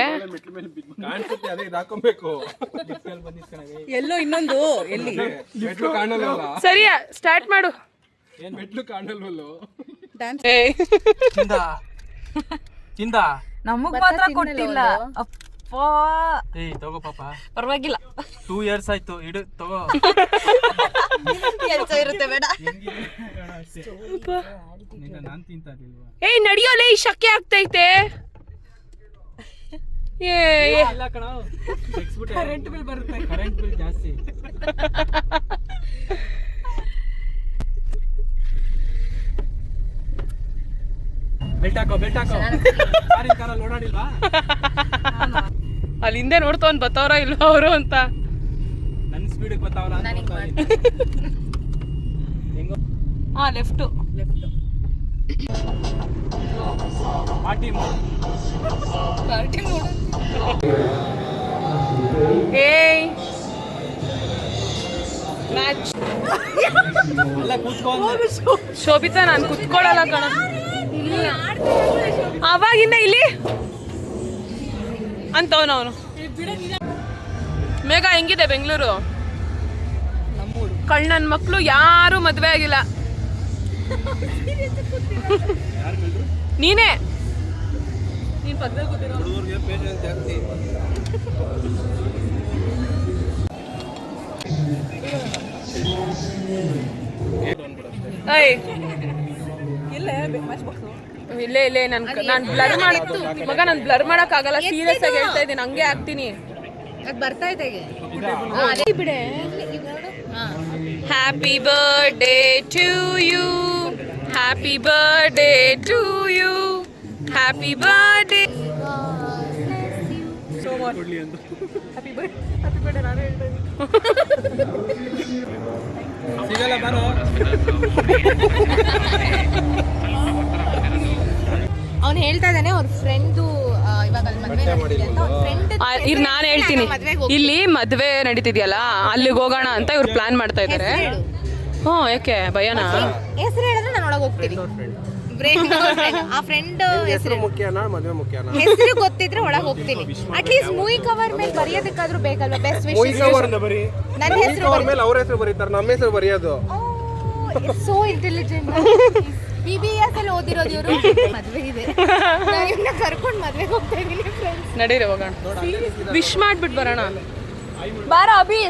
Speaker 2: ಎಲ್ಲೋ ಇನ್ನೊಂದು ಎಲ್ಲಿ
Speaker 1: ಸರಿಯಾ ಸ್ಟಾರ್ಟ್ ಮಾಡು.
Speaker 2: ನಮಗ್ ಮಾತ್ರ ಕೊಟ್ಟಿಲ್ಲ.
Speaker 6: ತಗೋ ಪಾಪ,
Speaker 2: ಪರವಾಗಿಲ್ಲ.
Speaker 6: 2 years ಆಯ್ತು. ಇಡು ತಗೋ.
Speaker 2: ಕೆಲಸ ಇರುತ್ತೆ ಬೇಡ.
Speaker 6: ನಾನ್ ತಿಂತಾ ಇಲ್ವಾ?
Speaker 1: ಏಯ್ ನಡಿಯೋಲೆ, ಈ ಶಕೆ ಆಗ್ತೈತೆ.
Speaker 2: ಕರೆಂಟ್ ಬಿಲ್ ಬರುತ್ತೆ.
Speaker 6: ಕರೆಂಟ್ ಬಿಲ್ ಜಾಸ್ತಿ. ಬೆಲ್ಟ್ ಹಾಕೋ. ಕಾರಲ್ಲಿ ಓಡಾಡಿಲ್ವಾ?
Speaker 1: ಅಲ್ಲಿ ಹಿಂದೆ ನೋಡ್ತವನ್ ಬತ್ತವ್ರ ಇಲ್ವಾ ಅವರು ಅಂತ.
Speaker 6: ನನ್ನ ಸ್ಪೀಡಿಗೆ ಬತ್ತಾವ್ರ ಅಂತ ನೋಡ್ತಾ ಇದ್ದೀನಿ.
Speaker 1: ಲೆಫ್ಟ್
Speaker 6: ಪಾರ್ಟಿ
Speaker 1: ಏಯ್ ಮ್ಯಾಚ್
Speaker 6: ಎಲ್ಲ ಕೂತ್ಕೊಂಡು
Speaker 1: ಶೋಭಿತಾ, ನಾನು ಕುತ್ಕೊಳ್ಳಲ್ಲ ಕಣ. ಅವಾಗಿಂದ ಇಲ್ಲಿ ಅಂತವನವನು. ಮೇಘ ಹೆಂಗಿದೆ ಬೆಂಗಳೂರು? ಕಳ್ಳನ ಮಕ್ಕಳು ಯಾರು ಮದ್ವೆ ಆಗಿಲ್ಲ. ನೀನೇ ನೀನ್ ಪಕ್ಕದಲ್ಲಿ ಕೂತಿರೋ. ಇಲ್ಲೇ ನಾನು ಬ್ಲರ್ ಮಾಡಿತ್ತು ಮಗ. ನಾನು ಬ್ಲರ್ ಮಾಡಕ್ ಆಗಲ್ಲ, ಸೀರಿಯಸ್ ಆಗಿ ಹೇಳ್ತಾ ಇದ್ದೀನಿ. ಹಂಗೆ ಆಗ್ತೀನಿ.
Speaker 4: ಬರ್ತಾ ಇದೆ
Speaker 1: ಬಿಡೆ. Happy birthday to you, happy birthday to you, happy birthday.
Speaker 6: ಸಿಗಲ್ಲ ಬರೋ.
Speaker 4: ಅವ್ನು ಹೇಳ್ತಾ ಇದ್ದಾನೆ ಅವ್ರ ಫ್ರೆಂಡು ಇವಾಗ ಅಲ್ಲಿ ಮದ್ವೆ ನಡೀತಿದೆ ಅಂತ. ಅವ್ರ ಫ್ರೆಂಡ್
Speaker 1: ಇರ್ ನಾನು ಹೇಳ್ತೀನಿ, ಇಲ್ಲಿ ಮದ್ವೆ ನಡೀತಿದ್ಯಲ್ಲ ಅಲ್ಲಿಗೆ ಹೋಗೋಣ ಅಂತ ಇವ್ರು ಪ್ಲಾನ್ ಮಾಡ್ತಾ ಇದ್ದಾರೆ. ಹ್ಞೂ ಯಾಕೆ ಭಯನಾ?
Speaker 4: ಹೆಸರು ಹೇಳಿದ್ರೆ ನಾನು ಒಳಗೆ ಹೋಗ್ತೀನಿ. ಆ ಫ್ರೆಂಡ್ ಹೆಸರು
Speaker 6: ಮುಖ್ಯನಾ ಮದುವೆ ಮುಖ್ಯನಾ?
Speaker 4: ಹೆಸರು ಗೊತ್ತಿದ್ರೆ ಒಳಗೆ ಹೋಗ್ತೀನಿ. ಅಟ್ಲೀಸ್ಟ್ ಮೂವಿ ಕವರ್ ಮೇಲೆ ಬರೆಯೋದಕ್ಕಾದ್ರೂ ಬೇಕಲ್ವಾ? ಬೆಸ್ಟ್ ವಿಶ್
Speaker 6: ಬರೀ
Speaker 4: ನನ್ನ ಹೆಸರು
Speaker 6: ಮೇಲೆ ಅವ್ರ ಹೆಸರು ಬರೀತಾರೆ, ನಮ್ಮ ಹೆಸರು ಬರೆಯೋದು.
Speaker 4: So intelligent. BBS ಅಲ್ಲಿ ಓದಿರೋದು ಇವರು. ಮದುವೆ ಇದೆ, ನಾನು ಇವ್ರನ್ನ ಕರ್ಕೊಂಡು ಮದುವೆಗೆ ಹೋಗ್ತಾ ಇದ್ದೀನಿ ಫ್ರೆಂಡ್ಸ್.
Speaker 1: ನಡೀರಿ ಹೋಗೋಣ, ವಿಶ್ ಮಾಡ್ಬಿಟ್ಟು ಬರೋಣ. ಬಾರ ಅಭಿ.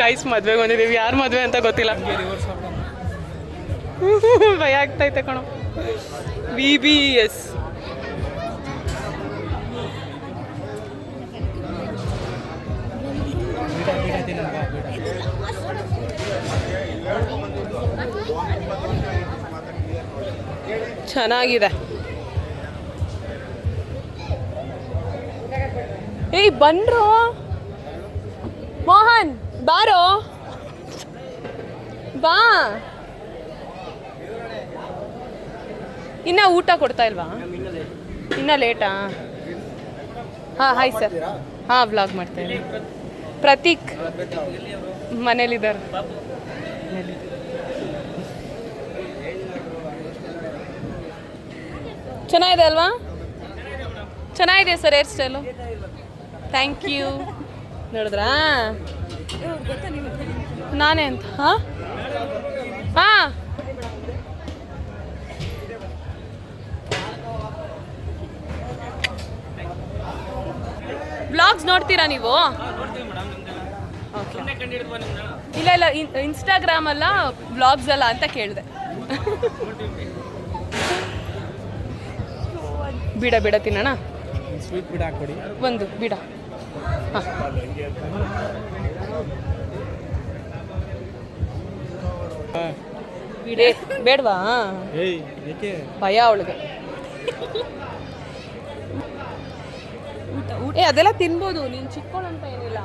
Speaker 1: ಗೈಸ್ ಮದ್ವೆಗೆ ಬಂದಿದ್ದೀವಿ, ಯಾರು ಮದುವೆ ಅಂತ ಗೊತ್ತಿಲ್ಲ. ಭಯ ಆಗ್ತೈತೆ ಕಣೋ. BBS ಚೆನ್ನಾಗಿದೆ. ಏಯ್ ಬನ್ರೋ ಮೋಹನ್, ಬಾರೋ ಬಾ. ಇನ್ನ ಊಟ ಕೊಡ್ತಾ ಇಲ್ವಾ? ಇನ್ನ ಲೇಟಾ? ಹಾಂ ಹಾಯ್ ಸರ್. ಹಾಂ ವ್ಲಾಗ್ ಮಾಡ್ತಾ ಇದ್ದೀನಿ. ಪ್ರತೀಕ್ ಮನೇಲಿದ್ದಾರೆ. ಚೆನ್ನಾಗಿದೆ ಅಲ್ವಾ? ಚೆನ್ನಾಗಿದೆ sir hairstyle. Thank you. ನೋಡಿದ್ರಾ ನಾನೇ ಅಂತ? ಹಾಂ ಹಾಂ ವ್ಲಾಗ್ಸ್ ನೋಡ್ತೀರಾ ನೀವು? ಇಲ್ಲ ಇಲ್ಲ, ಇನ್ಸ್ಟಾಗ್ರಾಮ್ ಅಲ್ಲ ವ್ಲಾಗ್ಸ್ ಅಲ್ಲ ಅಂತ ಕೇಳಿದೆ. ಬಿಡ ಬಿಡ ತಿನ್ನೋಣ.
Speaker 6: ಸ್ವೀಟ್ ಬಿಡ ಹಾಕ್ಕೊಡಿ
Speaker 1: ಒಂದು ಬಿಡ. ಹಾಂ ಬಿಡೇ ಬೇಡವಾ?
Speaker 6: ಏಯ್ ಏಕೆ
Speaker 1: ಭಯ ಅವಳಿಗೆ. ಏ ಅದೆಲ್ಲ ತಿನ್ಬೋದು, ನೀನು ಚಿಕ್ಕೋಳಂತ ಏನಿಲ್ಲ.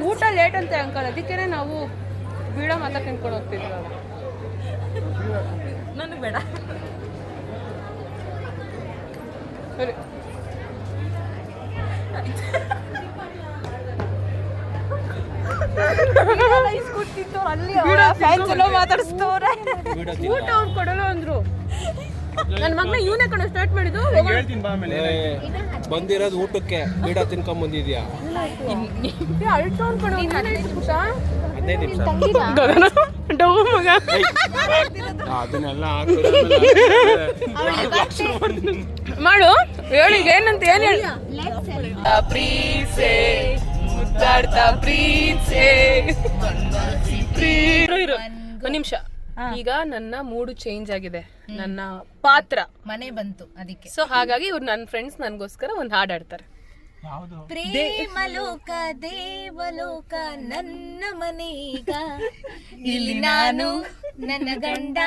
Speaker 1: ಊಟ ಲೇಟ್ ಅಂತೆ ಅಂಕಲ್, ಅದಕ್ಕೇನೆ ನಾವು ಬೀಡ ಮಾತಾ ತಿನ್ಕೊಂಡು ಹೋಗ್ತಿದ್ವಿ. ನನಗೆ ಬೇಡ. ಸರಿ ಮಾತಾಡಿಸ್ತವ್ರೆ. ಊಟ ಅವ್ರು ಕೊಡಲ್ಲ ಅಂದ್ರು. ನನ್ನ ಮಗನ ಇವನೇ ಕಣ ಸ್ಟಾರ್ಟ್ ಮಾಡಿದ್ದು.
Speaker 6: ಹೇಳ್ತೀನಿ ಬಾ ಆಮೇಲೆ. ಬಂದಿರೋದು ಊಟಕ್ಕೆ ಬೀಡ ತಿನ್ಕೊಂಡ್ ಬಂದಿದ್ಯಾ?
Speaker 1: ಅಳ್ತವ್ನು ಕಣ
Speaker 6: 15 ನಿಮಿಷ
Speaker 1: ಡೌ ಮಗ.
Speaker 6: ಅದನ್ನೆಲ್ಲ
Speaker 1: ಮಾಡು ಹೇಳಿ ಏನಂತ ಏನು ಹೇಳಿ. ಪ್ರೀಸೆ ಮುದ್ದಾಡ್ತಾ ಪ್ರೀಸೆ. ಒಂದು ನಿಮಿಷ, ಈಗ ನನ್ನ ಮೂಡು ಚೇಂಜ್ ಆಗಿದೆ, ನನ್ನ ಪಾತ್ರ
Speaker 4: ಮನೆ ಬಂತು ಅದಕ್ಕೆ.
Speaker 1: ಸೊ ಹಾಗಾಗಿ ಇವ್ರು ನನ್ನ ಫ್ರೆಂಡ್ಸ್ ನನಗೋಸ್ಕರ ಒಂದು ಹಾಡು ಹಾಡ್ತಾರೆ.
Speaker 4: ಪ್ರೇಮಲೋಕ ದೇವಲೋಕ ನನ್ನ ಮನೆಗ, ಇಲ್ಲಿ ನಾನು ನನ್ನ ಗಂಡ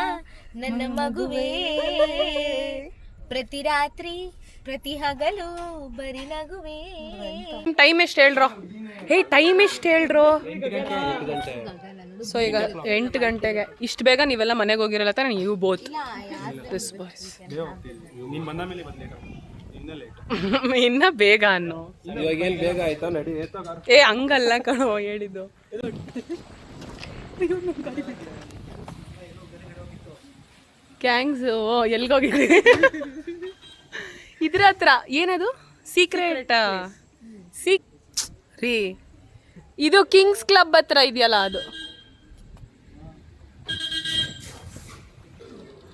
Speaker 4: ನನ್ನ ಮಗುವೇ, ಪ್ರತಿ ರಾತ್ರಿ ಪ್ರತಿ ಹಗಲು ಬರಿ ನಗುವೇ.
Speaker 1: ಟೈಮ್ ಎಷ್ಟು ಹೇಳ್ರೋ? ಹೇ ಟೈಮ್ ಎಷ್ಟು ಹೇಳ್ರೋ? ಸೊ ಈಗ 8 ಗಂಟೆಗೆ. ಇಷ್ಟು ಬೇಗ ನೀವೆಲ್ಲ ಮನೆಗೆ ಹೋಗಿರಲ್ಲ ತಾನೆ? ನೀವು ಬೋತ್ ದಿಸ್ ಬಾಯ್ಸ್. ಇನ್ನ ಬೇಗ ಅನ್ನೋ.
Speaker 6: ಇವಾಗ ಏನ್ ಬೇಗ ಆಯ್ತಾ? ನಡಿ.
Speaker 1: ಏ ಹಂಗಲ್ಲ ಕಣೋ ಹೇಳಿದ್ದು. ಗ್ಯಾಂಗ್ಸ್ ಎಲ್ಗೋಗಿದ್ರಿ? ಇದ್ರ ಹತ್ರ ಏನದು ಸೀಕ್ರೆಟ್ ರೀ, ಇದು ಕಿಂಗ್ಸ್ ಕ್ಲಬ್ ಹತ್ರ ಇದೆಯಲ್ಲ ಅದು.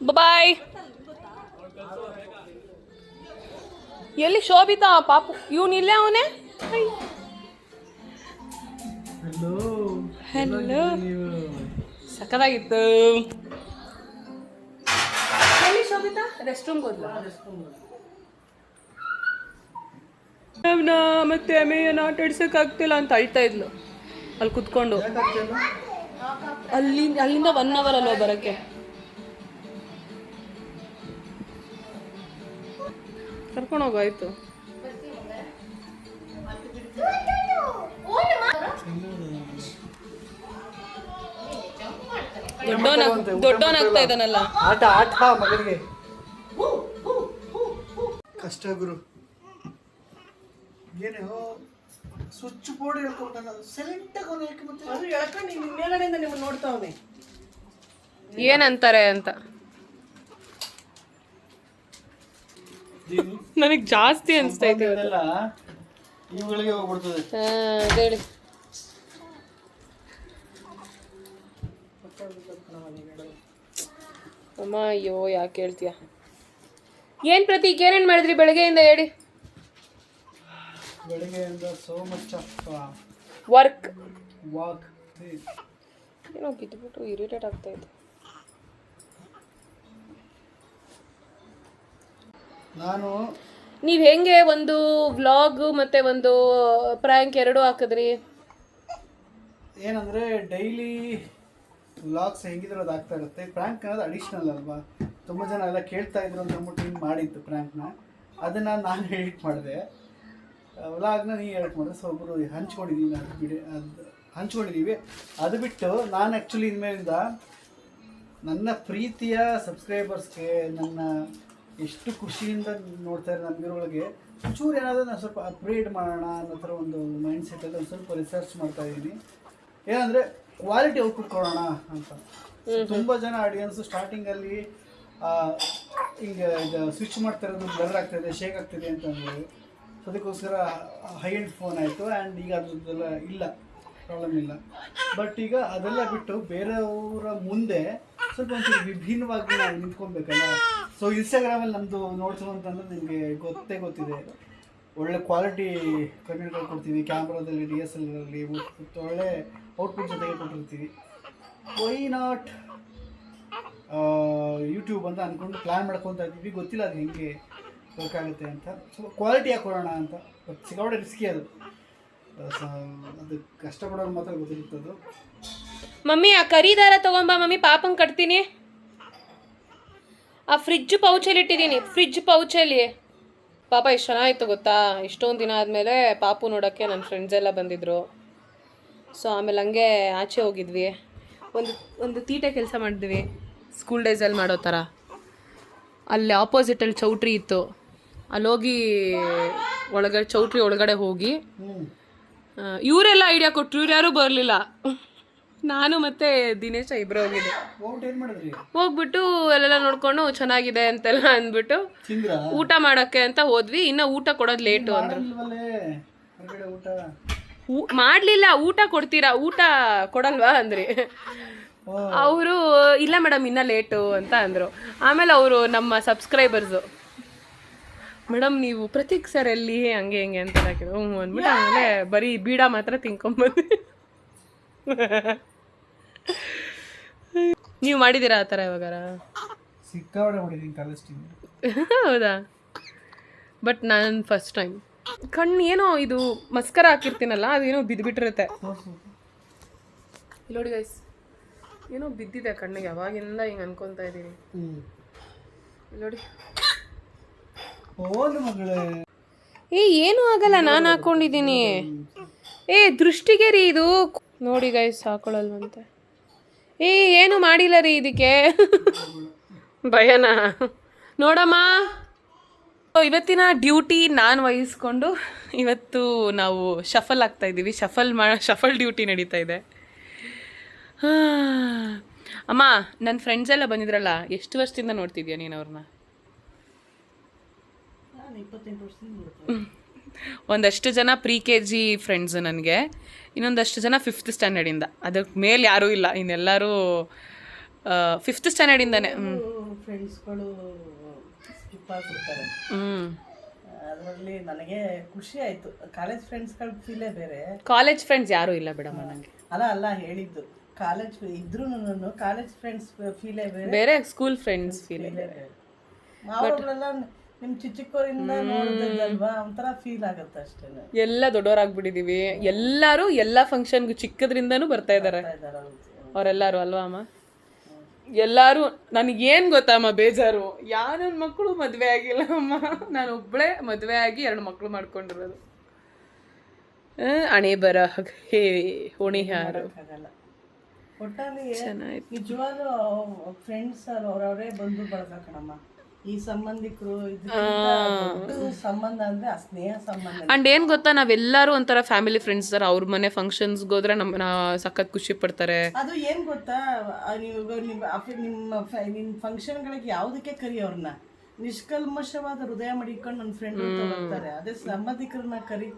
Speaker 1: ಬಾಯ್. ಎಲ್ಲಿ ಶೋಭಿತಾ ಪಾಪು? ಇವನು ಇಲ್ಲೇ ಅವನೇ. ಹಲೋ ಸಕ್ಕದಾಗಿತ್ತು. ಎಲ್ಲಿ ಶೋಭಿತಾ? ರೆಸ್ಟ್ ರೂಮ್ಗೆ ಹೋದ್ಲಾ? ಮತ್ತೆ ಅಮೆಯನ್ನು ಆಟ ಆಡ್ಸೋಕ್ಕಾಗ್ತಿಲ್ಲ ಅಂತ ಅಳ್ತಾ ಇದ್ಲು ಅಲ್ಲಿ ಕುತ್ಕೊಂಡು. ಅಲ್ಲಿಂದ 1 hour ಅಲ್ವ ಬರೋಕ್ಕೆ? ಕರ್ಕೊಂಡು ಹೋಗಾಯ್ತು. ದೊಡ್ಡವನಾಗ್ತಾ ಇದ್ದಾನಲ್ಲ.
Speaker 8: ಆಟ ಆಟ ಮಗನಿಗೆ ಕಷ್ಟ ಗುರು. ಏನು ಸ್ವಿಚ್ ಬೋರ್ಡ್ ಹೇಳ್ಕೊಂಡ ಸೈಲೆಂಟಾಗಿ ಅವನು ಯಾಕೆ ಮತ್ತೆ
Speaker 2: ಅದು ಎಳ್ಕೊಂಡು ನಿನ್ನ ಮೇಲ್ಗಡೆಯಿಂದ ನಿಮ್ಮನ್ನು ನೋಡ್ತಾವನೆ.
Speaker 1: ಏನಂತಾರೆ ಅಂತ ನನಗೆ ಜಾಸ್ತಿ ಅನಿಸ್ತೈತೆ
Speaker 8: ಇದೆಲ್ಲ ಇವುಗಳಿಗೆ ಹೋಗ್ಬಿಡ್ತದೆ.
Speaker 1: ಹೇಳಿ. ಅಮ್ಮ ಅಯ್ಯೋ ಯಾಕೆ ಹೇಳ್ತೀಯ? ಏನು ಪ್ರತೀಕ್ ಏನೇನು ಮಾಡಿದ್ರಿ ಬೆಳಗ್ಗೆಯಿಂದ ಹೇಳಿ.
Speaker 8: ಬೆಳಗ್ಗೆಯಿಂದ so much of
Speaker 1: work
Speaker 8: walk.
Speaker 1: ಏನೋ ಬಿದ್ದುಬಿಟ್ಟು ಇರಿಟೇಟ್ ಆಗ್ತಾಯಿತ್ತು.
Speaker 8: ನಾನು
Speaker 1: ನೀವು ಹೆಂಗೆ ಒಂದು ವ್ಲಾಗ್ ಮತ್ತು ಒಂದು ಪ್ರ್ಯಾಂಕ್ ಎರಡೂ ಹಾಕಿದ್ರಿ?
Speaker 8: ಏನಂದರೆ ಡೈಲಿ ವ್ಲಾಗ್ಸ್ ಹೆಂಗಿದ್ರು ಅದು ಆಗ್ತಾ ಇರುತ್ತೆ. ಪ್ರ್ಯಾಂಕ್ ಅನ್ನೋದು ಅಡಿಷ್ನಲ್ ಅಲ್ವಾ. ತುಂಬ ಜನ ಎಲ್ಲ ಕೇಳ್ತಾ ಇದ್ರು ಅಂತ ಅಂದ್ಬಿಟ್ಟು ಹಿಂಗೆ ಮಾಡಿತ್ತು ಪ್ರ್ಯಾಂಕ್ನ. ಅದನ್ನು ನಾನು ಎಡಿಟ್ ಮಾಡಿದೆ, ವ್ಲಾಗ್ನ ನೀ ಎಡಿಟ್ ಮಾಡಿದೆ. ಸೊ ಒಬ್ಬರು ಹಂಚ್ಕೊಂಡಿದ್ದೀವಿ, ಅದು ಹಂಚ್ಕೊಂಡಿದ್ದೀವಿ. ಅದು ಬಿಟ್ಟು ನಾನು ಆ್ಯಕ್ಚುಲಿ ಇನ್ಮೇಲಿಂದ ನನ್ನ ಪ್ರೀತಿಯ ಸಬ್ಸ್ಕ್ರೈಬರ್ಸ್ಗೆ, ನನ್ನ ಎಷ್ಟು ಖುಷಿಯಿಂದ ನೋಡ್ತಾರೆ ನಮಗಿರೋಳಿಗೆ ಚೂರು ಏನಾದರೂ ನಾನು ಸ್ವಲ್ಪ ಅಪ್ಗ್ರೇಡ್ ಮಾಡೋಣ ಅನ್ನೋ ಥರ ಒಂದು ಮೈಂಡ್ ಸೆಟ್ಟಲ್ಲಿ ಒಂದು ಸ್ವಲ್ಪ ರಿಸರ್ಚ್ ಮಾಡ್ತಾ ಇದ್ದೀನಿ. ಏನಂದರೆ ಕ್ವಾಲಿಟಿ ಔಟ್ಪುಟ್ ಕೊಡೋಣ ಅಂತ. ತುಂಬ ಜನ ಆಡಿಯನ್ಸು ಸ್ಟಾರ್ಟಿಂಗಲ್ಲಿ ಹಿಂಗೆ ಇದು ಸ್ವಿಚ್ ಮಾಡ್ತಾ ಇರೋದು ಬ್ಲರ್ ಆಗ್ತಾಯಿದೆ, ಶೇಕ್ ಆಗ್ತಿದೆ ಅಂತ ಅಂದರು. ಸೊ ಅದಕ್ಕೋಸ್ಕರ ಹೈ ಎಂಡ್ ಫೋನ್ ಆಯಿತು. ಆ್ಯಂಡ್ ಈಗ ಅದೆಲ್ಲ ಇಲ್ಲ, ಪ್ರಾಬ್ಲಮ್ ಇಲ್ಲ. ಬಟ್ ಈಗ ಅದೆಲ್ಲ ಬಿಟ್ಟು ಬೇರೆಯವರ ಮುಂದೆ ಸ್ವಲ್ಪ ಒಂಚೂರು ವಿಭಿನ್ನವಾಗಿ ನಾವು ನಿಂತ್ಕೊಬೇಕಲ್ಲ. ಸೊ ಇನ್ಸ್ಟಾಗ್ರಾಮಲ್ಲಿ ನಮ್ಮದು ನೋಡ್ತೀವಿ ಅಂತಂದ್ರೆ ನಿಮಗೆ ಗೊತ್ತಿದೆ, ಒಳ್ಳೆ ಕ್ವಾಲಿಟಿ ಕಂಟೆಂಟ್ಗಳು ಕೊಡ್ತೀವಿ. ಕ್ಯಾಮ್ರಾದಲ್ಲಿ DSLR-ಅಲ್ಲಿ ಒಳ್ಳೆ ಔಟ್ಪುಟ್ ಜೊತೆಗೆ ಕೊಟ್ಟಿರ್ತೀವಿ. ವೈ ನಾಟ್ ಯೂಟ್ಯೂಬ್ ಅಂತ ಅಂದ್ಕೊಂಡು ಪ್ಲ್ಯಾನ್ ಮಾಡ್ಕೊತಾ ಇದ್ದೀವಿ. ಗೊತ್ತಿಲ್ಲ ಅದು ಹೆಂಗೆ ವರ್ಕ್ ಆಗುತ್ತೆ ಅಂತ. ಸೊ ಕ್ವಾಲಿಟಿ ಹಾಕೊಡೋಣ ಅಂತ. ಬಟ್ ಸಿಕ್ಕಾಪಟ್ಟೆ ರಿಸ್ಕಿ ಅದು. ಅದು ಕಷ್ಟಪಡೋರು ಮಾತ್ರ ಗೊತ್ತಿರುತ್ತದು.
Speaker 1: ಮಮ್ಮಿ ಆ ಕರಿದಾರ ತಗೊಂಬ ಮಮ್ಮಿ, ಪಾಪಂಗೆ ಕಟ್ತೀನಿ. ಆ ಫ್ರಿಜ್ ಪೌಚಲ್ಲಿ ಇಟ್ಟಿದ್ದೀನಿ, ಫ್ರಿಜ್ ಪೌಚಲ್ಲಿ. ಪಾಪ ಎಷ್ಟು ಚೆನ್ನಾಗಿತ್ತು ಗೊತ್ತಾ. ಇಷ್ಟೊಂದು ದಿನ ಆದಮೇಲೆ ಪಾಪು ನೋಡೋಕ್ಕೆ ನನ್ನ ಫ್ರೆಂಡ್ಸ್ ಎಲ್ಲ ಬಂದಿದ್ದರು. ಸೊ ಆಮೇಲೆ ಹಂಗೆ ಆಚೆ ಹೋಗಿದ್ವಿ, ಒಂದು ತೀಟೆ ಕೆಲಸ ಮಾಡಿದ್ವಿ ಸ್ಕೂಲ್ ಡೇಸಲ್ಲಿ ಮಾಡೋ ಥರ. ಅಲ್ಲಿ ಆಪೋಸಿಟಲ್ಲಿ ಚೌಟ್ರಿ ಇತ್ತು, ಅಲ್ಲೋಗಿ ಒಳಗಡೆ ಚೌಟ್ರಿ ಒಳಗಡೆ ಹೋಗಿ ಇವರೆಲ್ಲ ಐಡಿಯಾ ಕೊಟ್ಟರು, ಇವ್ರು ಯಾರೂ ಬರಲಿಲ್ಲ. ನಾನು ಮತ್ತು ದಿನೇಶ ಇಬ್ಬರು ಹೋಗಿದ್ದೆ. ಹೋಗ್ಬಿಟ್ಟು ಅಲ್ಲೆಲ್ಲ ನೋಡ್ಕೊಂಡು ಚೆನ್ನಾಗಿದೆ ಅಂತೆಲ್ಲ ಅಂದ್ಬಿಟ್ಟು ಊಟ ಮಾಡೋಕ್ಕೆ ಅಂತ ಹೋದ್ವಿ. ಇನ್ನು ಊಟ ಕೊಡೋದು ಲೇಟು ಅಂದರು. ಮಾಡಲಿಲ್ಲ, ಊಟ ಕೊಡ್ತೀರಾ, ಊಟ ಕೊಡಲ್ವಾ ಅಂದ್ರಿ. ಅವರು ಇಲ್ಲ ಮೇಡಮ್ ಇನ್ನೂ ಲೇಟು ಅಂತ ಅಂದರು. ಆಮೇಲೆ ಅವರು ನಮ್ಮ ಸಬ್ಸ್ಕ್ರೈಬರ್ಸು, ಮೇಡಮ್ ನೀವು ಪ್ರತೀಕ್ ಸರ್ ಎಲ್ಲಿ ಹಂಗೆ ಹಿಂಗೆ ಅಂತ ಹಾಕಿದ್ರು. ಅಂದ್ಬಿಟ್ಟು ಆಮೇಲೆ ಬರೀ ಬೀಡ ಮಾತ್ರ ತಿನ್ಕೊಂಬಂದ್ವಿ. ನೀವು ಮಾಡಿದ್ದೀರಾ ಆ ಥರ ಯಾವಾಗಾರ?
Speaker 8: ಸಿಕ್ಕಾಪಟ್ಟೆ ಮಾಡಿದ್ದೀನಿ ಕಾಲೇಜ್ ಟೈಮ್.
Speaker 1: ಹೌದಾ? ಬಟ್ ನಾನು ಫಸ್ಟ್ ಟೈಮ್. ಕಣ್ಣು ಏನೋ ಇದು ಮಸ್ಕರ ಹಾಕಿರ್ತೀನಲ್ಲ, ಅದೇನೋ ಬಿದ್ದುಬಿಟ್ಟಿರುತ್ತೆ. ನೋಡಿ ಗೈಸ್, ಏನೋ ಬಿದ್ದಿದೆ ಕಣ್ಣಿಗೆ. ಯಾವಾಗಿಂದ ಹಿಂಗೆ ಅನ್ಕೊತಾ ಇದ್ದೀನಿ. ನೋಡಿ ಏನೂ ಆಗಲ್ಲ, ನಾನು ಹಾಕ್ಕೊಂಡಿದ್ದೀನಿ. ದೃಷ್ಟಿಗೆ ರೀ ಇದು. ನೋಡಿ ಗೈಸ್ ಹಾಕೊಳ್ಳಲ್ವಂತೆ. ಏನು ಮಾಡಿಲ್ಲ ರೀ ಇದಕ್ಕೆ. ಭಯನಾ? ನೋಡಮ್ಮ, ಇವತ್ತಿನ ಡ್ಯೂಟಿ ನಾನು ವಹಿಸ್ಕೊಂಡು ಇವತ್ತು ನಾವು ಶಫಲ್ ಆಗ್ತಾಯಿದ್ದೀವಿ. ಶಫಲ್ ಡ್ಯೂಟಿ ನಡೀತಾ ಇದೆ. ಅಮ್ಮ, ನನ್ನ ಫ್ರೆಂಡ್ಸ್ ಎಲ್ಲ ಬಂದಿದ್ರಲ್ಲ, ಎಷ್ಟು ವರ್ಷದಿಂದ ನೋಡ್ತಿದ್ಯಾ ನೀನು ಅವ್ರನ್ನ?
Speaker 2: ನಾನು 28 ವರ್ಷದಿಂದ ನೋಡ್ತೀನಿ.
Speaker 1: ಒಂದಷ್ಟು ಜನ pre-KG ಫ್ರೆಂಡ್ಸು ನನಗೆ, ಇನ್ನೊಂದಷ್ಟು ಜನ 5th ಸ್ಟ್ಯಾಂಡರ್ಡಿಂದ. ಅದಕ್ಕೆ ಮೇಲೆ ಯಾರೂ ಇಲ್ಲ, ಇನ್ನೆಲ್ಲರೂ 5th ಸ್ಟ್ಯಾಂಡರ್ಡಿಂದಾನೆ.
Speaker 2: ಫ್ರೆಂಡ್ಸ್ಗಳು ಸ್ಕಿಪ್ ಆಗಿಬಿಡ್ತಾರೆ. ಅದರಲ್ಲಿ ನನಗೆ ಖುಷಿ ಆಯಿತು. ಕಾಲೇಜ್ ಫ್ರೆಂಡ್ಸ್ಗಳ ಫೀಲೇ ಬೇರೆ. ಕಾಲೇಜ್ ಫ್ರೆಂಡ್ಸ್ ಯಾರೂ ಇಲ್ಲ ಬಿಡಮ್ಮ ನನಗೆ. ಅಲ್ಲ ಹೇಳಿದ್ದು, ಕಾಲೇಜ್ ಇದ್ರೂ ಕಾಲೇಜ್ ಫ್ರೆಂಡ್ಸ್ ಫೀಲೇ ಬೇರೆ, ಸ್ಕೂಲ್ ಫ್ರೆಂಡ್ಸ್ ಫೀಲೇ ಬೇರೆ. ಅವರೆಲ್ಲ ನಿಮ್ಮ ಚಿಕ್ಕವರಿಂದ ನೋಡಿದಲ್ವಾ, ಒಂಥರ ಫೀಲ್ ಆಗುತ್ತೆ ಅಷ್ಟೇ. ಎಲ್ಲ ದೊಡ್ಡವರಾಗ್ಬಿಟ್ಟಿದೀವಿ, ಎಲ್ಲರೂ ಎಲ್ಲ ಫಂಕ್ಷನ್ಗೂ ಚಿಕ್ಕದ್ರಿಂದನೂ ಬರ್ತಾ ಇದ್ದಾರೆ ಅವರೆಲ್ಲರೂ, ಅಲ್ವಾ ಅಮ್ಮ? ಎಲ್ಲರೂ. ನನಗೇನು ಗೊತ್ತಮ್ಮ ಬೇಜಾರು, ಯಾರ ಮಕ್ಕಳು ಮದುವೆ ಆಗಿಲ್ಲ ಅಮ್ಮ. ನಾನು ಒಬ್ಬಳೇ ಮದುವೆ ಆಗಿ 2 ಮಕ್ಕಳು ಮಾಡ್ಕೊಂಡಿರೋದು. ಹಣೆ ಬರ ಹೇ ಹೊಣೆ ಯಾರು. ಒಟ್ಟಾಗಿ ಚೆನ್ನಾಯ್ತು. ನಿಜವಾಗ್ಲೂ ಫ್ರೆಂಡ್ಸ್ ಅವ್ರವರೇ ಬಂದು ಬಳಗ ಕಣಮ್ಮ. ಈ ಸಂಬಂಧಿಕರು ಸಂಬಂಧ ಅಂದ್ರೆ ಆ ಸ್ನೇಹ ಸಂಬಂಧ.
Speaker 1: ಆ್ಯಂಡ್ ಏನು ಗೊತ್ತಾ, ನಾವೆಲ್ಲರೂ ಒಂಥರ ಫ್ಯಾಮಿಲಿ ಫ್ರೆಂಡ್ಸ್ ಥರ. ಅವ್ರ ಮನೆ ಫಂಕ್ಷನ್ಸ್ಗೆ ಹೋದ್ರೆ ನಮ್ಮನ್ನ ಸಖತ್ ಖುಷಿ ಪಡ್ತಾರೆ.
Speaker 2: ಅದು ಏನ್ ಗೊತ್ತಾ, ನಿಮ್ಮ ಫಂಕ್ಷನ್ಗಳಿಗೆ ಯಾವುದಕ್ಕೆ ಕರಿಯೋರ್ನ ನಿಷ್ಕಲ್ಮಶವಾದ ಹೃದಯ ಮಡಿಕೊಂಡು ನನ್ನ ಫ್ರೆಂಡ್ ಬರ್ತಾರೆ. ಅದೇ ಸಂಬಂಧಿಕರನ್ನ ಕರಿ,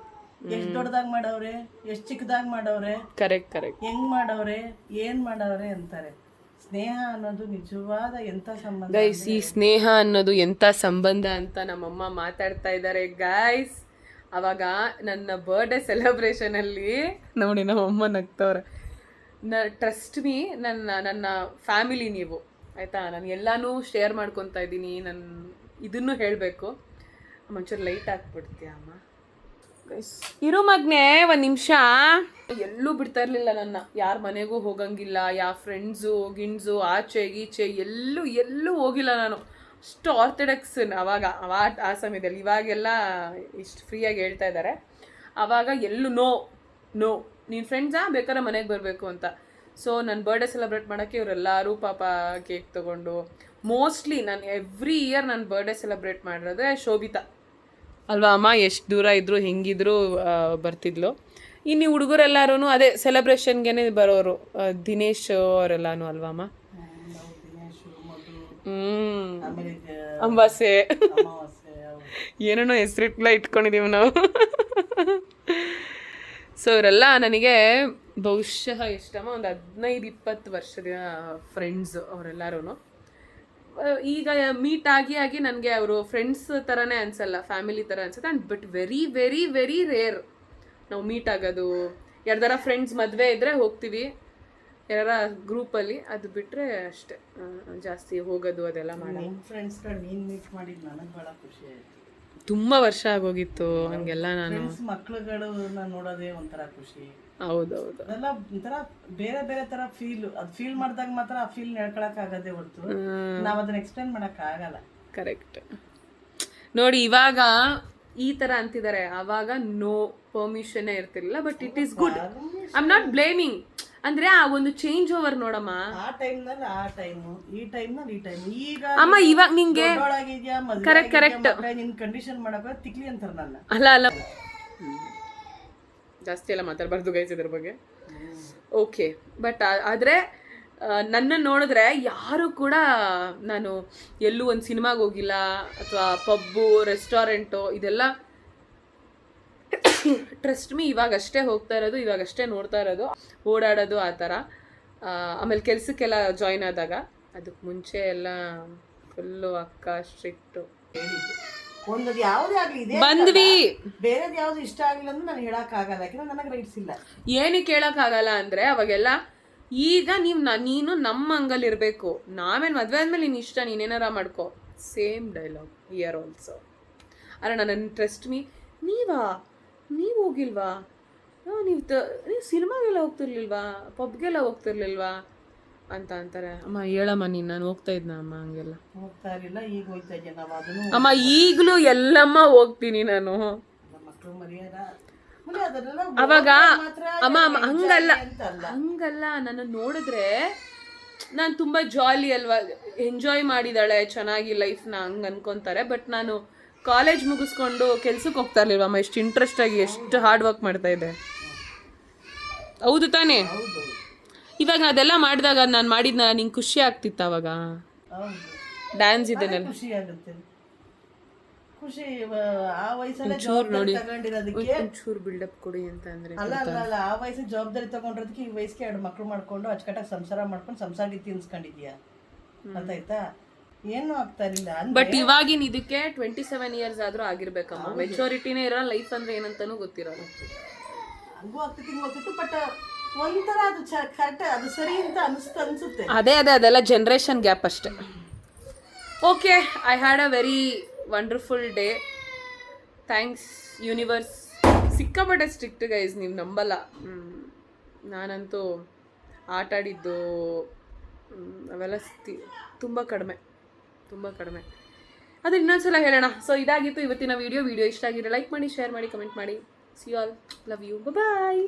Speaker 2: ಎಷ್ಟ್ ದೊಡ್ಡದಾಗ್ ಮಾಡವ್ರೆ, ಎಷ್ಟ್ ಚಿಕ್ಕದಾಗ್ ಮಾಡವ್ರೆ,
Speaker 1: ಕರೆಕ್ಟ್
Speaker 2: ಹೆಂಗ್ ಮಾಡವ್ರೆ, ಏನ್ ಮಾಡವ್ರೆ ಅಂತಾರೆ. ಸ್ನೇಹ ಅನ್ನೋದು ನಿಜವಾದ ಎಂತ ಸಂಬಂಧ.
Speaker 1: ಗೈಸ್, ಈ ಸ್ನೇಹ ಅನ್ನೋದು ಎಂಥ ಸಂಬಂಧ ಅಂತ ನಮ್ಮಮ್ಮ ಮಾತಾಡ್ತಾ ಇದ್ದಾರೆ ಗೈಸ್. ಅವಾಗ ನನ್ನ ಬರ್ಡೇ ಸೆಲೆಬ್ರೇಷನಲ್ಲಿ ನೋಡಿ ನಮ್ಮಮ್ಮ ನಗ್ತವ್ರೆ. ಟ್ರಸ್ಟ್ ಮೀ, ನನ್ನ ಫ್ಯಾಮಿಲಿ ನೀವು, ಆಯಿತಾ? ನಾನು ಎಲ್ಲನೂ ಶೇರ್ ಮಾಡ್ಕೊತಾ ಇದ್ದೀನಿ. ನಾನು ಇದನ್ನು ಹೇಳಬೇಕು. ಒಂಚೂರು ಲೈಟ್ ಹಾಕ್ಬಿಡ್ತೀಯ ಅಮ್ಮ? ಇರೋ ಮಗ್ನೆ ಒಂದು ನಿಮಿಷ. ಎಲ್ಲೂ ಬಿಡ್ತಾ ಇರಲಿಲ್ಲ ನನ್ನ, ಯಾರ ಮನೆಗೂ ಹೋಗಂಗಿಲ್ಲ, ಯಾವ ಫ್ರೆಂಡ್ಸು ಗಿಂಡ್ಸು ಆಚೆ ಗೀಚೆ ಎಲ್ಲೂ ಹೋಗಿಲ್ಲ ನಾನು. ಅಷ್ಟು ಆರ್ಥಡಕ್ಸ್ ಅವಾಗ ಆ ಸಮಯದಲ್ಲಿ. ಇವಾಗೆಲ್ಲ ಇಷ್ಟು ಫ್ರೀಯಾಗಿ ಹೇಳ್ತಾ ಇದ್ದಾರೆ. ಆವಾಗ ಎಲ್ಲೂ ನೋ ನೀನು ಫ್ರೆಂಡ್ಸಾ ಬೇಕಾದ್ರೆ ಮನೆಗೆ ಬರಬೇಕು ಅಂತ. ಸೊ ನನ್ನ ಬರ್ಡೇ ಸೆಲೆಬ್ರೇಟ್ ಮಾಡೋಕ್ಕೆ ಇವರೆಲ್ಲರೂ ಪಾಪ ಕೇಕ್ ತೊಗೊಂಡು, ಮೋಸ್ಟ್ಲಿ ನಾನು ಎವ್ರಿ ಇಯರ್ ನನ್ನ ಬರ್ಡೇ ಸೆಲೆಬ್ರೇಟ್ ಮಾಡಿರೋದೇ ಶೋಭಿತಾ ಅಲ್ವಾ ಅಮ್ಮ? ಎಷ್ಟು ದೂರ ಇದ್ದರೂ ಹೆಂಗಿದ್ರು ಬರ್ತಿದ್ಲು. ಇನ್ನು ಹುಡುಗರೆಲ್ಲರೂ ಅದೇ ಸೆಲೆಬ್ರೇಷನ್ಗೆ ಬರೋರು, ದಿನೇಶ್ ಅವರೆಲ್ಲನೂ ಅಲ್ವಾ ಅಮ್ಮ? ಅಂಬಾಸೆ ಏನೇನೋ ಹೆಸರಿಟ್ಲ ಇಟ್ಕೊಂಡಿದ್ದೀವಿ ನಾವು. ಸೊ ಇವರೆಲ್ಲ ನನಗೆ ಬಹುಶಃ ಎಷ್ಟಮ್ಮ ಒಂದು 15-20 ವರ್ಷದ ಫ್ರೆಂಡ್ಸ್ ಅವರೆಲ್ಲರೂ. ಈಗ ಮೀಟ್ ಆಗಿ ನನಗೆ ಅವರು ಫ್ರೆಂಡ್ಸ್ ಥರನೇ ಅನಿಸಲ್ಲ, ಫ್ಯಾಮಿಲಿ ಥರ ಅನ್ಸುತ್ತೆ. And but very very very rare ನಾವು ಮೀಟ್ ಆಗೋದು. ಯಾರ್ದಾರ ಫ್ರೆಂಡ್ಸ್ ಮದುವೆ ಇದ್ದರೆ ಹೋಗ್ತೀವಿ, ಯಾರ ಗ್ರೂಪಲ್ಲಿ, ಅದು ಬಿಟ್ಟರೆ ಅಷ್ಟೇ. ಜಾಸ್ತಿ ಹೋಗೋದು ಅದೆಲ್ಲ ಮಾಡೋದು.
Speaker 2: ನಿಮ್ಮ ಫ್ರೆಂಡ್ಸ್ಗಳು ನೀನು ಮೀಟ್ ಮಾಡಿದ್ದು ನನಗೆ ಭಾಳ ಖುಷಿ ಆಯಿತು.
Speaker 1: ತುಂಬ ವರ್ಷ ಆಗೋಗಿತ್ತು ಹಂಗೆಲ್ಲ. ನಾನು
Speaker 2: ಮಕ್ಳುಗಳು ನೋಡೋದೇ ಒಂಥರ ಖುಷಿ.
Speaker 1: ಹೌದೌದು,
Speaker 2: ಅದೆಲ್ಲ ಒಂಥರ ಬೇರೆ ಬೇರೆ ತರ ಫೀಲ್. ಅದು ಫೀಲ್ ಮಾಡಿದಾಗ ಮಾತ್ರ ಆ ಫೀಲ್ ಹೇಳ್ಕೊಳಕ್ ಆಗದೆ ಹೊರತು ನಾವು ಅದನ್ನ ಎಕ್ಸ್ಪ್ಲೇನ್ ಮಾಡಕ್ ಆಗಲ್ಲ.
Speaker 1: ಕರೆಕ್ಟ್. ನೋಡಿ ಇವಾಗ ಈ ಥರ ಅಂತಿದ್ದಾರೆ, ಆವಾಗ ನೋ ಪರ್ಮಿಷನ್ನೇ ಇರ್ತಿರ್ಲಿಲ್ಲ. But it is good. I am not blaming. ಅಂದ್ರೆ ಆ ಒಂದು ಚೇಂಜ್ ಓವರ್ ನೋಡಮ್ಮ.
Speaker 2: ಆ ಟೈಮ್ನಲ್ಲಿ ಆ ಟೈಮು, ಈ ಟೈಮ್ನಲ್ಲಿ ಈ ಟೈಮ್. ಈಗ
Speaker 1: ಅಮ್ಮ ಇವಾಗ ನಿಂಗೆ
Speaker 2: ಕರೆಕ್ಟ್ ನಿನ್ ಕಂಡೀಷನ್ ಮಾಡಕ ತಿಕ್ಲಿ ಅಂತಾರ ನನ್ನ.
Speaker 1: ಅಲ್ಲ ಜಾಸ್ತಿ ಎಲ್ಲ ಮಾತಾಡಬಾರ್ದು ಗೈಸ್ ಇದ್ರ ಬಗ್ಗೆ. ಓಕೆ, ಬಟ್ ಆದರೆ ನನ್ನ ನೋಡಿದ್ರೆ ಯಾರು ಕೂಡ ನಾನು ಎಲ್ಲೂ ಒಂದು ಸಿನಿಮಾಗೆ ಹೋಗಿಲ್ಲ, ಅಥವಾ ಪಬ್ಬು ರೆಸ್ಟೋರೆಂಟು ಇದೆಲ್ಲ ಟ್ರಸ್ಟ್ ಮೀ ಇವಾಗಷ್ಟೇ ಹೋಗ್ತಾ ಇರೋದು, ಇವಾಗಷ್ಟೇ ನೋಡ್ತಾ ಇರೋದು, ಓಡಾಡೋದು ಆ ಥರ. ಆಮೇಲೆ ಕೆಲಸಕ್ಕೆಲ್ಲ ಜಾಯ್ನ್ ಆದಾಗ. ಅದಕ್ಕೆ ಮುಂಚೆ ಎಲ್ಲ ಫುಲ್ಲು ಅಕ್ಕ ಸ್ಟ್ರಿಕ್ಟು.
Speaker 2: ಒಂದು ಯಾವುದೇ ಆಗಲಿ ಇದೆ
Speaker 1: ಬಂದ್ವಿ,
Speaker 2: ಬೇರೆದು ಯಾವ್ದು ಇಷ್ಟ ಆಗಿಲ್ಲ ಅಂದ್ರೆ ನಾನು ಹೇಳಕ್ಕಾಗಲ್ಲ, ಯಾಕಂದ್ರೆ ನನಗೆ ರೈಟ್ಸ್ ಇಲ್ಲ.
Speaker 1: ಏನಕ್ಕೆ ಹೇಳೋಕ್ಕಾಗಲ್ಲ ಅಂದರೆ ಅವಾಗೆಲ್ಲ ಈಗ ನೀನು ನಮ್ಮ ಅಂಗಲ್ ಇರಬೇಕು, ನಾವೇನು ಮದುವೆ ಆದಮೇಲೆ ನೀನು ಇಷ್ಟ ನೀನೇನಾರ ಮಾಡ್ಕೋ. Same dialogue here also. ಅಲ್ಲ ನನ್ನ ಟ್ರಸ್ಟ್ ಮೀ, ನೀವು ಹೋಗಿಲ್ವಾ, ನೀವು ಸಿನಿಮಾಗೆಲ್ಲ ಹೋಗ್ತಿರ್ಲಿಲ್ವಾ, ಪಬ್ಗೆಲ್ಲ ಹೋಗ್ತಿರ್ಲಿಲ್ವಾ ಅಂತ ಅಂತಾರೆ. ಅಮ್ಮ ಹೇಳಮ್ಮ, ನಾನು ಹೋಗ್ತಾ ಇದ್ನ ಅಮ್ಮ? ಹಂಗೆಲ್ಲ
Speaker 2: ಹೋಗ್ತಾ ಇರಲಿಲ್ಲ, ಈಗ ಹೋಗ್ತಾ ಇದ್ದೆ ನಾವು. ಅದನ್ನು
Speaker 1: ಅಮ್ಮ ಈಗಲೂ ಎಲ್ಲಮ್ಮ ಹೋಗ್ತೀನಿ ನಾನು.
Speaker 2: ಮಕ್ಕಳು ಮರ್ಯಾದ
Speaker 1: ಅವಾಗ ಅಮ್ಮ ಹಂಗಲ್ಲ ನನ್ನ ನೋಡಿದ್ರೆ ನಾನು ತುಂಬ ಜಾಲಿ ಅಲ್ವಾ, ಎಂಜಾಯ್ ಮಾಡಿದಾಳೆ ಚೆನ್ನಾಗಿ ಲೈಫ್ನ ಹಂಗೆ ಅನ್ಕೊತಾರೆ. ಬಟ್ ನಾನು ಕಾಲೇಜ್ ಮುಗಿಸ್ಕೊಂಡು ಕೆಲ್ಸಕ್ಕೆ ಹೋಗ್ತಾ ಇರ್ಲಿಲ್ವ ಅಮ್ಮ? ಎಷ್ಟು ಇಂಟ್ರೆಸ್ಟಾಗಿ ಎಷ್ಟು ಹಾರ್ಡ್ ವರ್ಕ್ ಮಾಡ್ತಾ ಇದ್ದೆ, ಹೌದು ತಾನೇ? ಇವಾಗ ಅದೆಲ್ಲ ಮಾಡಿದಾಗ ನಾನು ಮಾಡಿದ್ನಲ್ಲ, ನಿಂಗೆ ಖುಷಿ ಆಗ್ತಿತ್ತು ಅವಾಗ? ಡ್ಯಾನ್ಸ್ ಇದನ್ನೆಲ್ಲ
Speaker 2: ಖುಷಿ ಆಗುತ್ತೆ. ಖುಷಿ ಆ ವಯಸ್ಸಲ್ಲಿ ಜವಾಬ್ದಾರಿ ತಗೊಂಡಿರೋದಕ್ಕೆ
Speaker 1: ಒಂಚೂರು ಬಿಲ್ಡಪ್ ಕೊಡಿ ಅಂತ ಅಂದ್ರೆ
Speaker 2: ಅಲ್ಲ ಆ ವಯಸ್ಸಿಗೆ ಜವಾಬ್ದಾರಿ ತಗೊಂಡಿರೋದಕ್ಕೆ ಈ ವಯಸ್ಸಿಗೆ 2 ಮಕ್ಳು ಮಾಡ್ಕೊಂಡು ಅಚ್ಚುಕಟ್ಟಾಗಿ ಸಂಸಾರ ಮಾಡ್ಕೊಂಡು ಸಂಸಾರ ತಿನ್ಸ್ಕೊಂಡಿದ್ಯಾ ಅಂತ ಆಯ್ತಾ? ಏನು ಆಗ್ತಾ ಇರಲಿಲ್ಲ.
Speaker 1: ಬಟ್ ಇವಾಗಿನ ಇದಕ್ಕೆ 27 ಇಯರ್ಸ್ ಆದ್ರೂ ಆಗಿರ್ಬೇಕಮ್ಮ. ಮೆಚುರಿಟಿನೇ ಇರೋ ಲೈಫ್ ಅಂದ್ರೆ ಏನಂತಾನೂ ಗೊತ್ತಿರೋದು.
Speaker 2: ಹಂಗೂ ಆಗ್ತಿತ್ತು. ಬಟ್ ಒಂಥರ ಅದು ಕರೆಕ್ಟ್, ಅದು ಸರಿ ಅಂತ ಅನ್ಸುತ್ತೆ.
Speaker 1: ಅದೇ ಅದೆಲ್ಲ ಜನ್ರೇಷನ್ ಗ್ಯಾಪ್ ಅಷ್ಟೇ. Okay, I had a very wonderful day. Thanks universe. ಸಿಕ್ಕಾಪಟ್ಟೆ ಸ್ಟ್ರಿಕ್ಟ್ ಗೈಸ್, ನೀವು ನಂಬಲ್ಲ. ನಾನಂತೂ ಆಟಾಡಿದ್ದು ಅವೆಲ್ಲ ತುಂಬ ಕಡಿಮೆ. ಅದು ಇನ್ನೊಂದ್ಸಲ ಹೇಳೋಣ. ಸೊ ಇದಾಗಿತ್ತು ಇವತ್ತಿನ ವಿಡಿಯೋ ಇಷ್ಟ ಆಗಿದ್ರೆ ಲೈಕ್ ಮಾಡಿ, ಶೇರ್ ಮಾಡಿ, ಕಮೆಂಟ್ ಮಾಡಿ. See all, love you, bye.